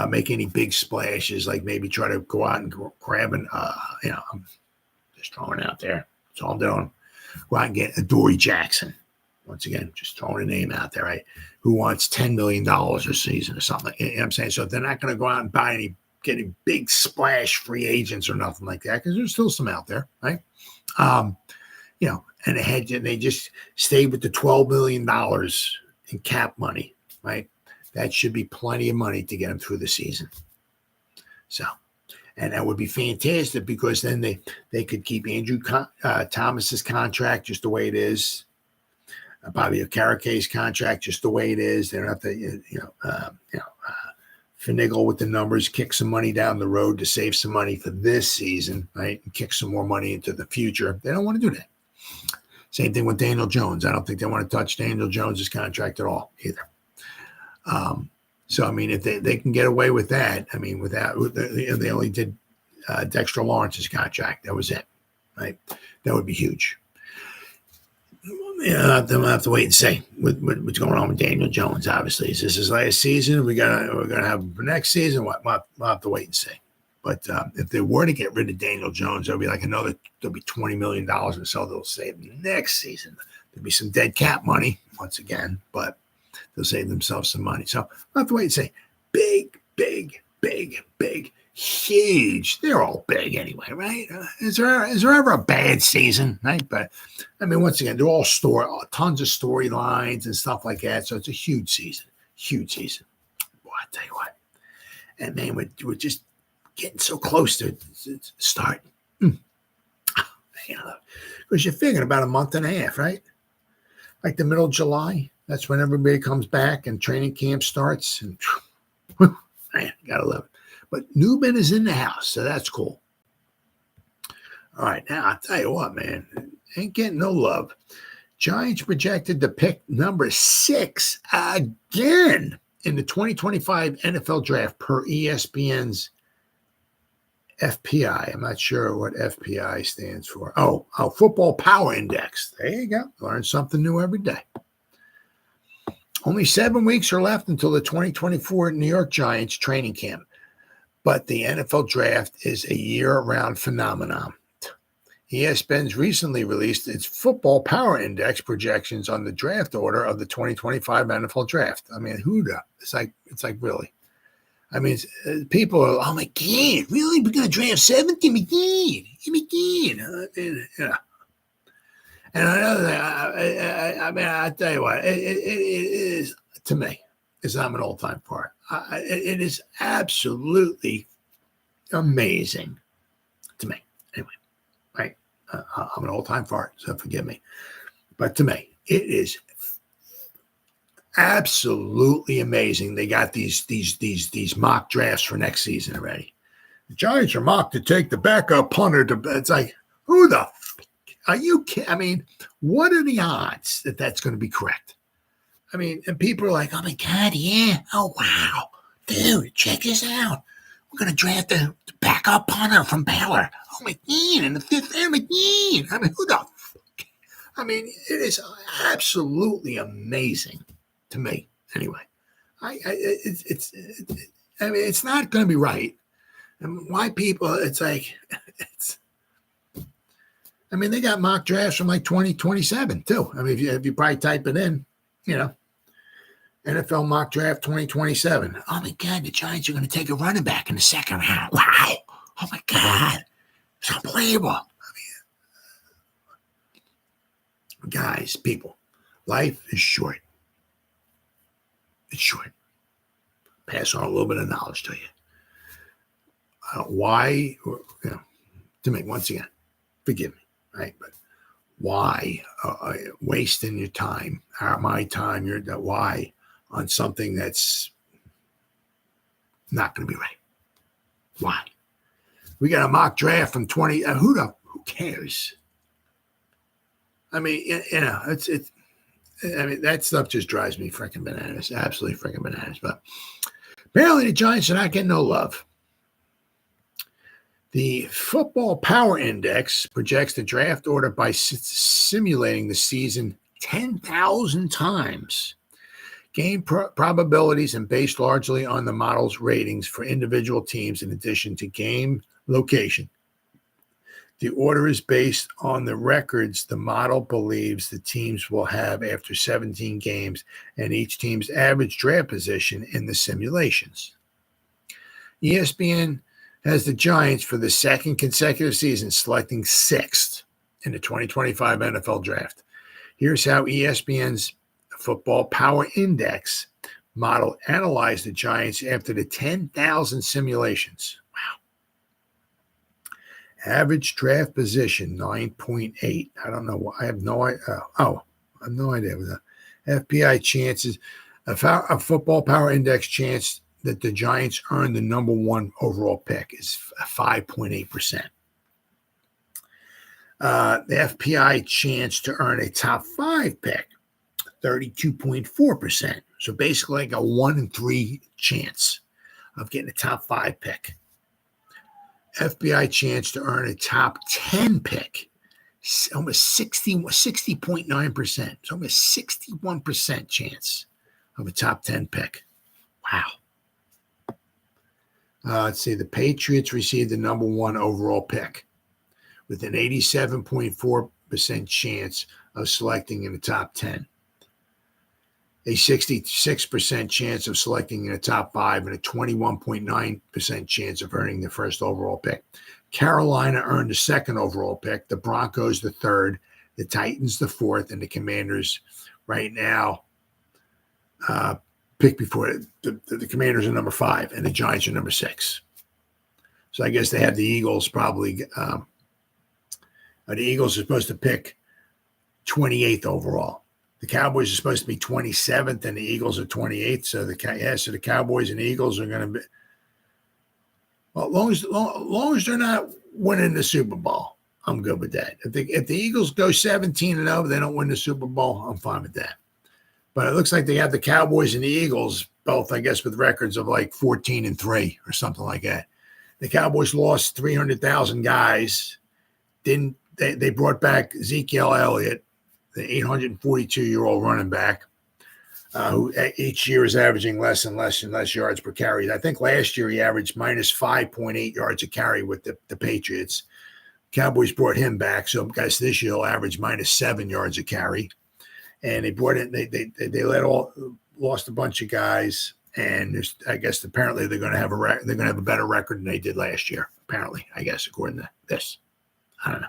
[SPEAKER 1] make any big splashes, like maybe try to go out and grab I'm just throwing it out there. That's all I'm doing. Go out and get Adoree Jackson. Once again, just throwing a name out there, right? Who wants $10 million a season or something? You know what I'm saying? So they're not going to go out and buy getting big splash free agents or nothing like that, because there's still some out there, right? And they just stayed with the $12 million in cap money, right? That should be plenty of money to get them through the season. So, and that would be fantastic, because then they could keep Andrew Thomas's contract just the way it is. Bobby Okereke's contract just the way it is. They don't have to, finagle with the numbers, kick some money down the road to save some money for this season, right? And kick some more money into the future. They don't want to do that. Same thing with Daniel Jones. I don't think they want to touch Daniel Jones's contract at all either. So, I mean, if they can get away with that, I mean, they only did Dexter Lawrence's contract. That was it, right? That would be huge. They'll have to wait and see what's going on with Daniel Jones. Obviously, is this his last season? We're gonna have him for next season. We'll have to wait and see. But if they were to get rid of Daniel Jones, there'll be like there'll be $20 million or so they'll save next season. There'll be some dead cap money once again, but they'll save themselves some money. So we'll have to wait and see. Big, huge. They're all big anyway, right? Is there ever a bad season, right? But I mean, once again, they're all tons of storylines and stuff like that. So it's a huge season. Boy, I tell you what. And man, we're just getting so close to starting. Because you're figuring about a month and a half, right? Like the middle of July. That's when everybody comes back and training camp starts. And man, gotta love it. But Nubin is in the house, so that's cool. All right, now I'll tell you what, man, ain't getting no love. Giants projected to pick number 6 again in the 2025 NFL draft per ESPN's FPI. I'm not sure what FPI stands for. Oh, Football Power Index. There you go. Learn something new every day. Only 7 weeks are left until the 2024 New York Giants training camp. But the NFL draft is a year-round phenomenon. ESPN's recently released its Football Power Index projections on the draft order of the 2025 NFL Draft. I mean, it's like really. I mean, people are, oh my God, really? We're going to draft 70? McGee. And another thing, I tell you what, it is, to me, because I'm an old-time fart, it is absolutely amazing to me. Anyway, right? I'm an old-time fart, so forgive me. But to me, it is absolutely amazing. They got these mock drafts for next season already. The Giants are mocked to take the backup punter. It's like, who the are you kidding? I mean, what are the odds that that's going to be correct? I mean, and people are like, oh my God, yeah. Oh, wow. Dude, check this out. We're going to draft the backup punter from Baylor. Oh my God, in the 5th round, my God. I mean, who the fuck? I mean, it is absolutely amazing to me. Anyway, it's not going to be right. And why people, it's like, I mean, they got mock drafts from like 2027 too. I mean, if you probably type it in, NFL mock draft 2027. Oh my God, the Giants are going to take a running back in the 2nd round. Wow. Oh my God. It's unbelievable. I mean, guys, people, life is short. It's short. Pass on a little bit of knowledge to you. Why, to me, once again, forgive me. Right, but why wasting your time, my time, why on something that's not going to be right? Why? We got a mock draft from 20. Who cares? I mean, it's. I mean, that stuff just drives me freaking bananas. Absolutely freaking bananas. But apparently, the Giants are not getting no love. The Football Power Index projects the draft order by simulating the season 10,000 times. Game probabilities and based largely on the model's ratings for individual teams in addition to game location. The order is based on the records the model believes the teams will have after 17 games and each team's average draft position in the simulations. ESPN has the Giants for the 2nd consecutive season selecting 6th in the 2025 NFL Draft. Here's how ESPN's Football Power Index model analyzed the Giants after the 10,000 simulations. Wow. Average draft position, 9.8. I don't know. I have no idea. I have no idea. FPI chances, a Football Power Index chance that the Giants earned the number 1 overall pick is 5.8%. The FPI chance to earn a top 5 pick, 32.4%. So basically like a 1 in 3 chance of getting a top 5 pick. FBI chance to earn a top 10 pick, almost 60.9%. It's almost 61% chance of a top 10 pick. Wow. Let's see. The Patriots received the number 1 overall pick with an 87.4% chance of selecting in the top 10, a 66% chance of selecting in the top 5, and a 21.9% chance of earning the first overall pick. Carolina earned the 2nd overall pick, the Broncos the 3rd, the Titans the 4th, and the Commanders right now pick before the Commanders are number 5 and the Giants are number 6. So I guess they have the Eagles probably. The Eagles are supposed to pick 28th overall. The Cowboys are supposed to be 27th and the Eagles are 28th. So the Cowboys and Eagles are going to be. Well, as long as they're not winning the Super Bowl, I'm good with that. If the Eagles go 17-0, they don't win the Super Bowl, I'm fine with that. But it looks like they have the Cowboys and the Eagles, both, I guess, with records of like 14-3 or something like that. The Cowboys lost 300,000 guys. They brought back Ezekiel Elliott, the 842-year-old running back, who each year is averaging less and less and less yards per carry. I think last year he averaged minus 5.8 yards a carry with the Patriots. Cowboys brought him back. So guys, this year he'll average -7 yards a carry. And they brought in, they lost a bunch of guys. And I guess apparently they're going to have a better record than they did last year. Apparently, I guess, according to this. I don't know.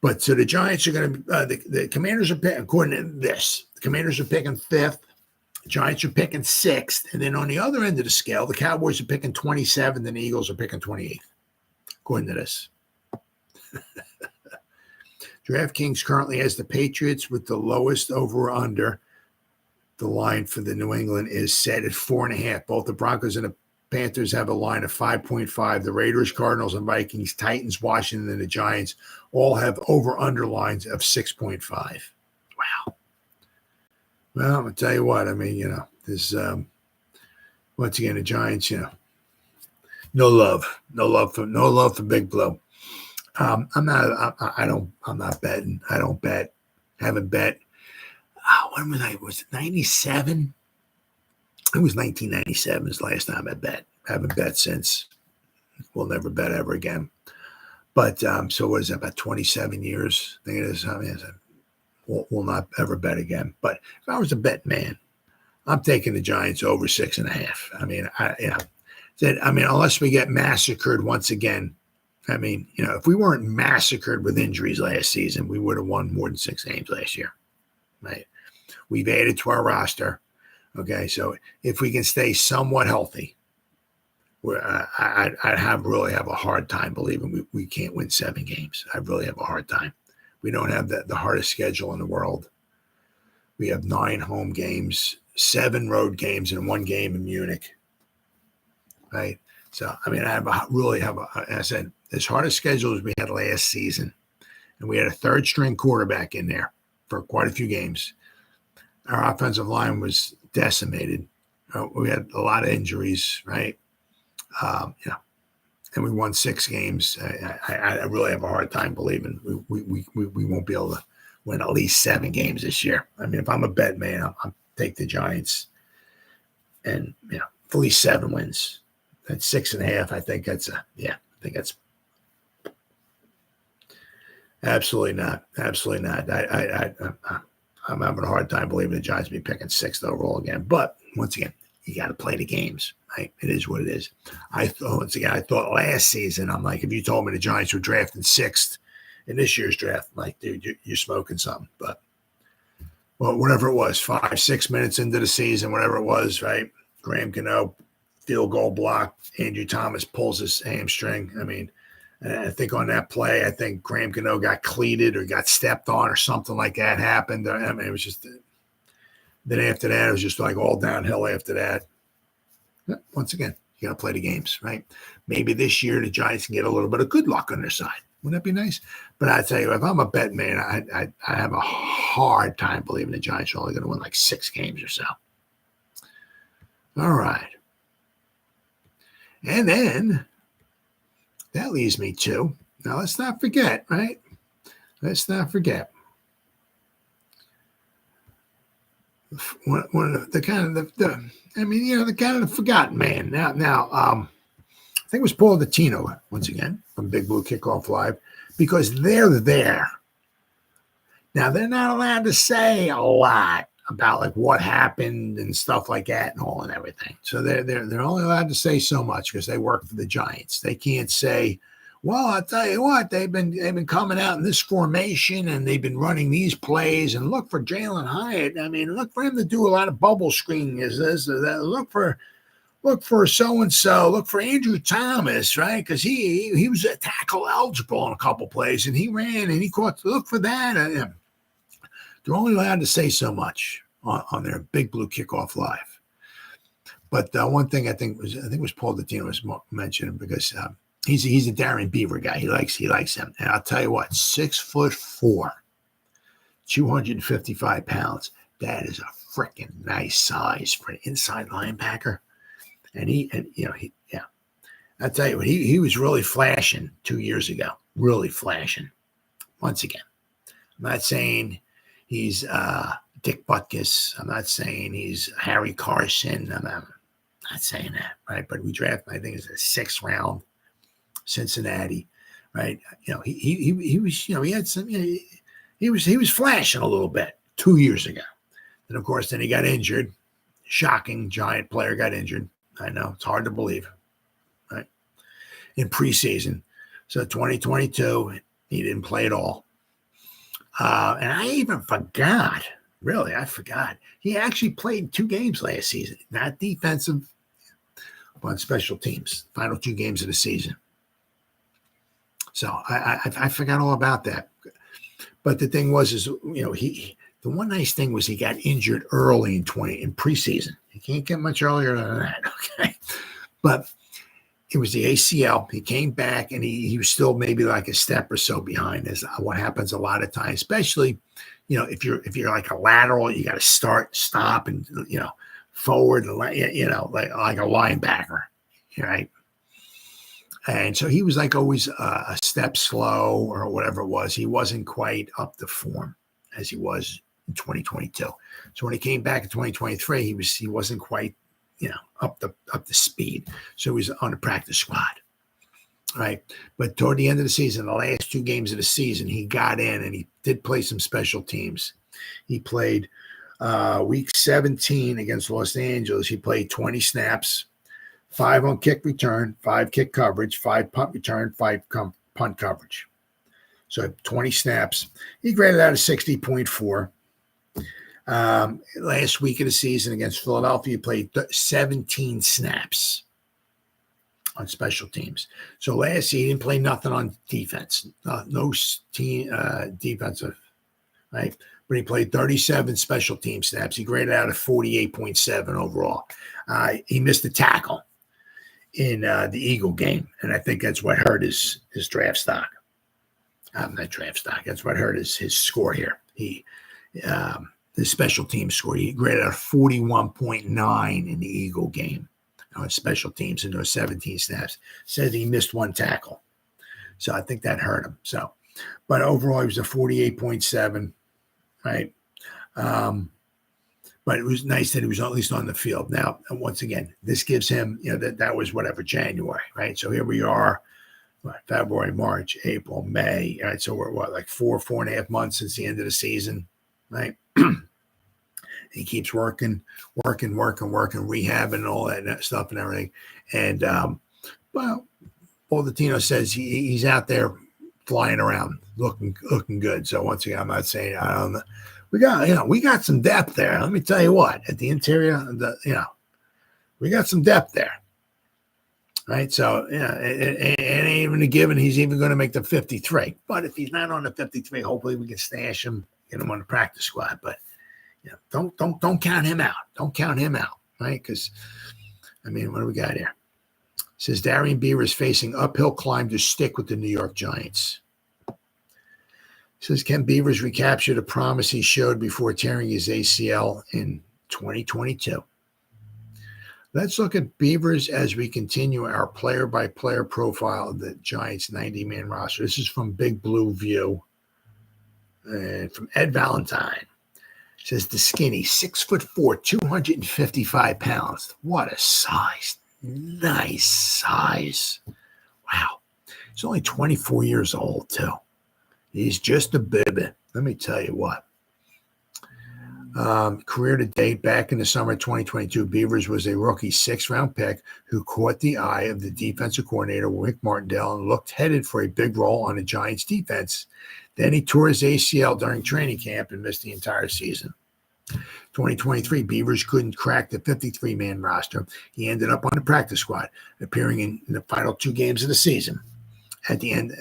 [SPEAKER 1] But so the Giants are going to, the Commanders are picking, according to this, the Commanders are picking 5th, Giants are picking 6th, and then on the other end of the scale, the Cowboys are picking 27th, and the Eagles are picking 28th, according to this. DraftKings currently has the Patriots with the lowest over or under. The line for the New England is set at 4.5. Both the Broncos and the Panthers have a line of 5.5. The Raiders, Cardinals, and Vikings, Titans, Washington, and the Giants all have over-under lines of 6.5. Wow. Well, I'm going to tell you what. I mean, this, once again, the Giants, no love for Big Blue. I'm not betting. I don't bet. Haven't bet. When was it 97? It was 1997 is the last time I bet. Haven't bet since. We'll never bet ever again. But so what is that, about 27 years? I think it is. I mean, we'll not ever bet again. But if I was a bet man, I'm taking the Giants over 6.5. I mean, unless we get massacred once again. I mean, if we weren't massacred with injuries last season, we would have won more than 6 games last year. Right? We've added to our roster. Okay, so if we can stay somewhat healthy, I'd really have a hard time believing we can't win 7 games. I really have a hard time. We don't have the hardest schedule in the world. We have 9 home games, 7 road games, and 1 game in Munich. Right? So, I mean, I said, as hard a schedule as we had last season, and we had a 3rd-string quarterback in there for quite a few games. Our offensive line was decimated. We had a lot of injuries, right? And we won 6 games. I really have a hard time believing we won't be able to win at least 7 games this year. I mean, if I'm a bet man, I'll take the Giants, and at least 7 wins. That's 6.5. I think that's absolutely not. Absolutely not. I'm having a hard time believing the Giants will be picking 6th overall again. But once again, you got to play the games, right? It is what it is. I thought last season, I'm like, if you told me the Giants were drafting 6th in this year's draft, I'm like, dude, you're smoking something. But, well, whatever it was, 5-6 minutes into the season, whatever it was, right? Graham Gano, field goal block. Andrew Thomas pulls his hamstring. I mean, I think on that play, I think Graham Gano got cleated or got stepped on or something like that happened. I mean, it was just – then after that, it was just like all downhill after that. Once again, you got to play the games, right? Maybe this year the Giants can get a little bit of good luck on their side. Wouldn't that be nice? But I tell you, if I'm a bet man, I have a hard time believing the Giants are only going to win like 6 games or so. All right. And then that leads me to, now let's not forget, right? Let's not forget. One of the kind of the kind of the forgotten man. Now, I think it was Paul Dottino once again from Big Blue Kickoff Live, because they're there. Now they're not allowed to say a lot about like what happened and stuff like that and all and everything. So they're only allowed to say so much because they work for the Giants. They can't say, well, I'll tell you what, they've been coming out in this formation and they've been running these plays, and look for Jalen Hyatt. I mean, look for him to do a lot of bubble screening. Is this or that? Look for so and so. Look for Andrew Thomas, right? Because he was a tackle eligible on a couple plays and he ran and he caught. Look for that. They're only allowed to say so much on their Big Blue Kickoff Live. But one thing I think it was Paul Dottino was mentioning, because he's a Darren Beaver guy. He likes him. And I'll tell you what, 6'4", 255 pounds. That is a freaking nice size for an inside linebacker. And I'll tell you what, he was really flashing 2 years ago. Really flashing. Once again, I'm not saying he's Dick Butkus. I'm not saying he's Harry Carson. I'm not saying that, right? But we drafted, I think it's a 6th round, Cincinnati. right? He was, he had some, he was flashing a little bit 2 years ago. And of course, then he got injured. Shocking, giant player got injured. I know, it's hard to believe, right? In preseason. So 2022, he didn't play at all. And I even forgot, really, I forgot. He actually played 2 games last season, not defensive, but on special teams, final 2 games of the season. So I forgot all about that. But the thing was, the one nice thing was he got injured early in preseason. He can't get much earlier than that, okay? But it was the ACL. He came back, and he was still maybe like a step or so behind. Is what happens a lot of times, especially, if you're like a lateral, you got to start, stop, and forward, like a linebacker, right? And so he was like always a step slow or whatever it was. He wasn't quite up to form as he was in 2022. So when he came back in 2023, he wasn't quite, up to speed. So he was on the practice squad, right? But toward the end of the season, the last 2 games of the season, he got in and he did play some special teams. He played week 17 against Los Angeles. He played 20 snaps, 5 on kick return, 5 kick coverage, 5 punt return, 5 punt coverage. So 20 snaps. He graded out a 60.4. Last week of the season against Philadelphia, he played 17 snaps on special teams. So last year, he didn't play nothing on defense, no team defensive, right? But he played 37 special team snaps. He graded out a 48.7 overall. He missed a tackle in the Eagle game, and I think that's what hurt his draft stock. Not draft stock. That's what hurt his score here. The special team score. He graded out 41.9 in the Eagle game on special teams in those 17 snaps. Says he missed 1 tackle. So I think that hurt him. So, but overall, he was a 48.7, right? But it was nice that he was at least on the field. Now, once again, this gives him, that was whatever, January, right? So here we are, February, March, April, May. Right? So we're like 4.5 months since the end of the season, right? He keeps working, rehabbing and all that stuff and everything. And, well, Baldatino says he's out there flying around, looking good. So once again, I'm not saying I don't know. We got some depth there. Let me tell you what, at the interior, we got some depth there. Right. So, it ain't even a given he's even going to make the 53. But if he's not on the 53, hopefully we can stash him, get him on the practice squad. But don't count him out. Don't count him out. Right. Because, what do we got here? It says Darian Beaver is facing uphill climb to stick with the New York Giants. It says, can Beavers recapture the promise he showed before tearing his ACL in 2022? Let's look at Beavers as we continue our player-by-player profile of the Giants 90-man roster. This is from Big Blue View and from Ed Valentine. It says the skinny, 6'4", 255 pounds. What a size. Nice size. Wow. He's only 24 years old, too. He's just a baby. Let me tell you what. Career to date, back in the summer of 2022, Beavers was a rookie 6th-round pick who caught the eye of the defensive coordinator, Wink Martindale, and looked headed for a big role on the Giants' defense. Then he tore his ACL during training camp and missed the entire season. 2023, Beavers couldn't crack the 53-man roster. He ended up on the practice squad, appearing in the final 2 games of the season. At the end,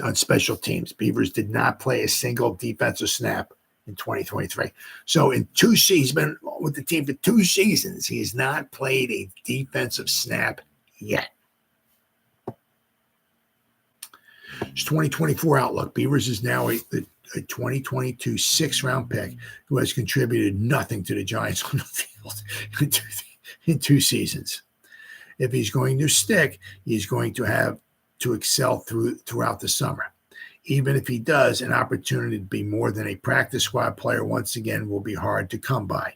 [SPEAKER 1] on special teams, Beavers did not play a single defensive snap in 2023. So he's been with the team for 2 seasons. He has not played a defensive snap yet. His 2024 outlook. Beavers is now a 2022 6th-round pick who has contributed nothing to the Giants on the field in 2 seasons. If he's going to stick, he's going to have to excel throughout the summer. Even if he does, an opportunity to be more than a practice squad player once again will be hard to come by.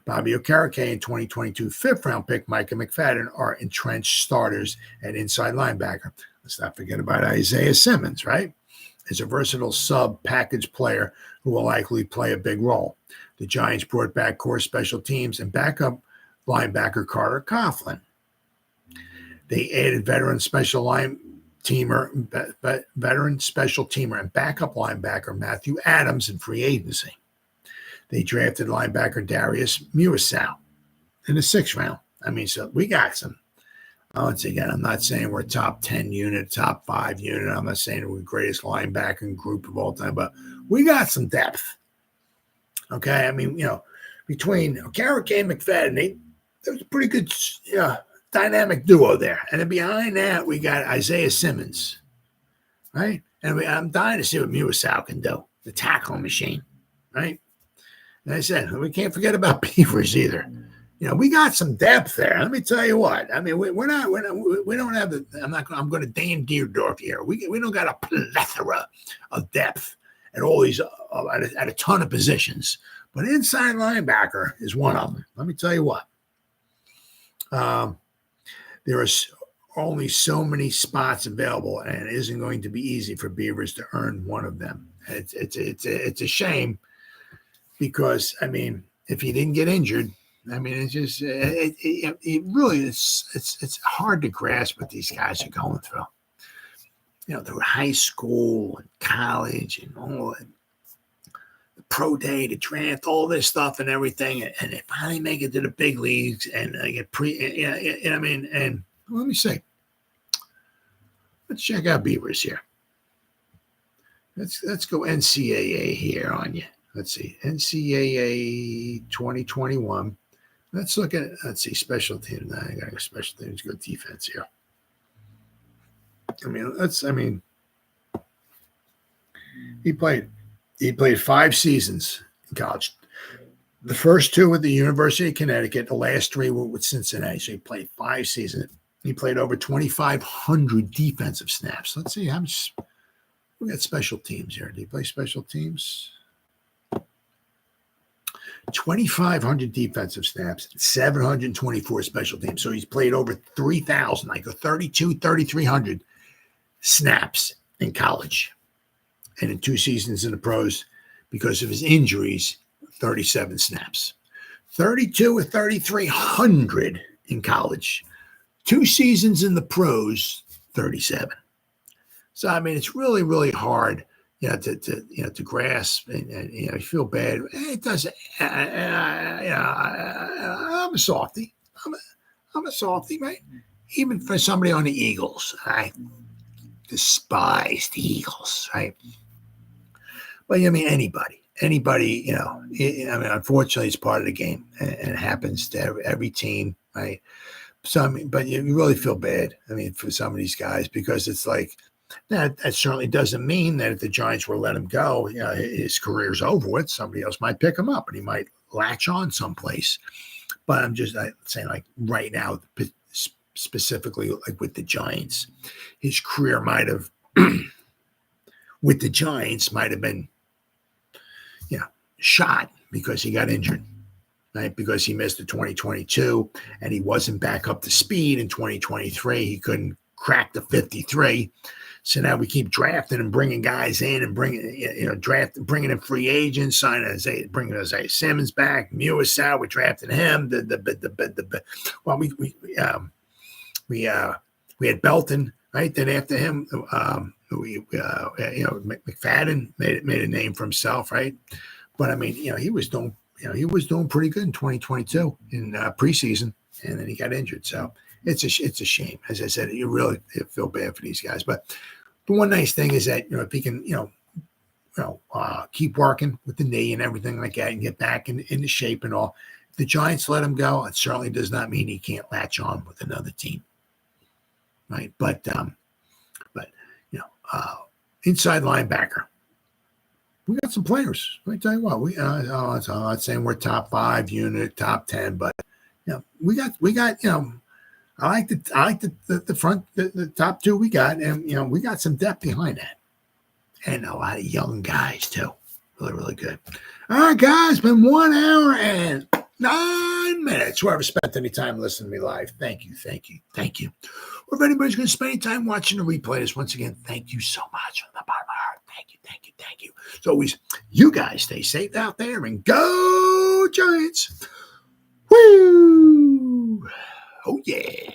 [SPEAKER 1] Bobby Okereke and 2022 5th-round pick Micah McFadden are entrenched starters at inside linebacker. Let's not forget about Isaiah Simmons, right? Is a versatile sub-package player who will likely play a big role. The Giants brought back core special teams and backup linebacker Carter Coughlin. They added veteran special teamer and backup linebacker Matthew Adams in free agency. They drafted linebacker Darius Slayton in the 6th round. I mean, so we got some. Once again, I'm not saying we're top 10 unit, top 5 unit. I'm not saying we're the greatest linebacking group of all time, but we got some depth. Okay, I mean, between Garrett and McFadden, there was a pretty good dynamic duo there. And then behind that, we got Isaiah Simmons, right? And I'm dying to see what Slayton can do, the tackle machine, right? And I said, we can't forget about Beavers either. We got some depth there. Let me tell you what. I mean, we don't have the. I'm going to Dan Deerdorf here. We don't got a plethora of depth at all these at a ton of positions. But inside linebacker is one of them. Let me tell you what. There are only so many spots available, and it isn't going to be easy for Beavers to earn one of them. It's a shame because if he didn't get injured. It's just it really it's hard to grasp what these guys are going through. Through high school and college and all that, the pro day, the draft, all this stuff and everything, and they finally make it to the big leagues and get and let me see. Let's check out Beavers here. Let's go NCAA here on you. Let's see NCAA 2021. Let's look at, special teams. I got a special teams, good defense here. He played 5 seasons in college. The first 2 with the University of Connecticut, the last 3 were with Cincinnati. So he played 5 seasons. He played over 2,500 defensive snaps. Let's see how much we got special teams here. Did he play special teams? 2,500 defensive snaps, 724 special teams. So he's played over 3,000, like 3,300 snaps in college. And in 2 seasons in the pros, because of his injuries, 37 snaps. 32 or 3,300 in college. 2 seasons in the pros, 37. So, it's really, really hard to grasp and you feel bad. It doesn't. I'm a softie. I'm a softie, right? Even for somebody on the Eagles, I despise the Eagles, right? But anybody. Unfortunately, it's part of the game, and it happens to every team, right? So, but you really feel bad. For some of these guys because it's like. That certainly doesn't mean that if the Giants were to let him go, his career's over with. Somebody else might pick him up and he might latch on someplace. But I'm just saying, like right now, specifically like with the Giants, his career might have, with the Giants, might have been, shot because he got injured, right? Because he missed the 2022 and he wasn't back up to speed in 2023. He couldn't crack the 53. So now we keep drafting and bringing guys in and bringing in free agents, bringing Isaiah Simmons back, Sewell, we're drafting him. We had Belton, right? Then after him, McFadden made a name for himself, right? But he was doing pretty good in 2022 in preseason, and then he got injured. So it's a shame. As I said, you really feel bad for these guys, but. The one nice thing is that, if he can, keep working with the knee and everything like that and get back into shape and all, if the Giants let him go, it certainly does not mean he can't latch on with another team. Right. But inside linebacker, we got some players. Let me tell you what, I'm not saying we're top 5 unit, top 10, but, we got, I like the front, the top 2 we got, and we got some depth behind that, and a lot of young guys too. Really, really good. All right, guys, been 1 hour and 9 minutes. Whoever spent any time listening to me live, thank you, thank you, thank you. Or if anybody's going to spend any time watching the replay this, once again, thank you so much from the bottom of my heart. Thank you, thank you, thank you. As always, you guys stay safe out there and go Giants. Woo! Oh, yeah.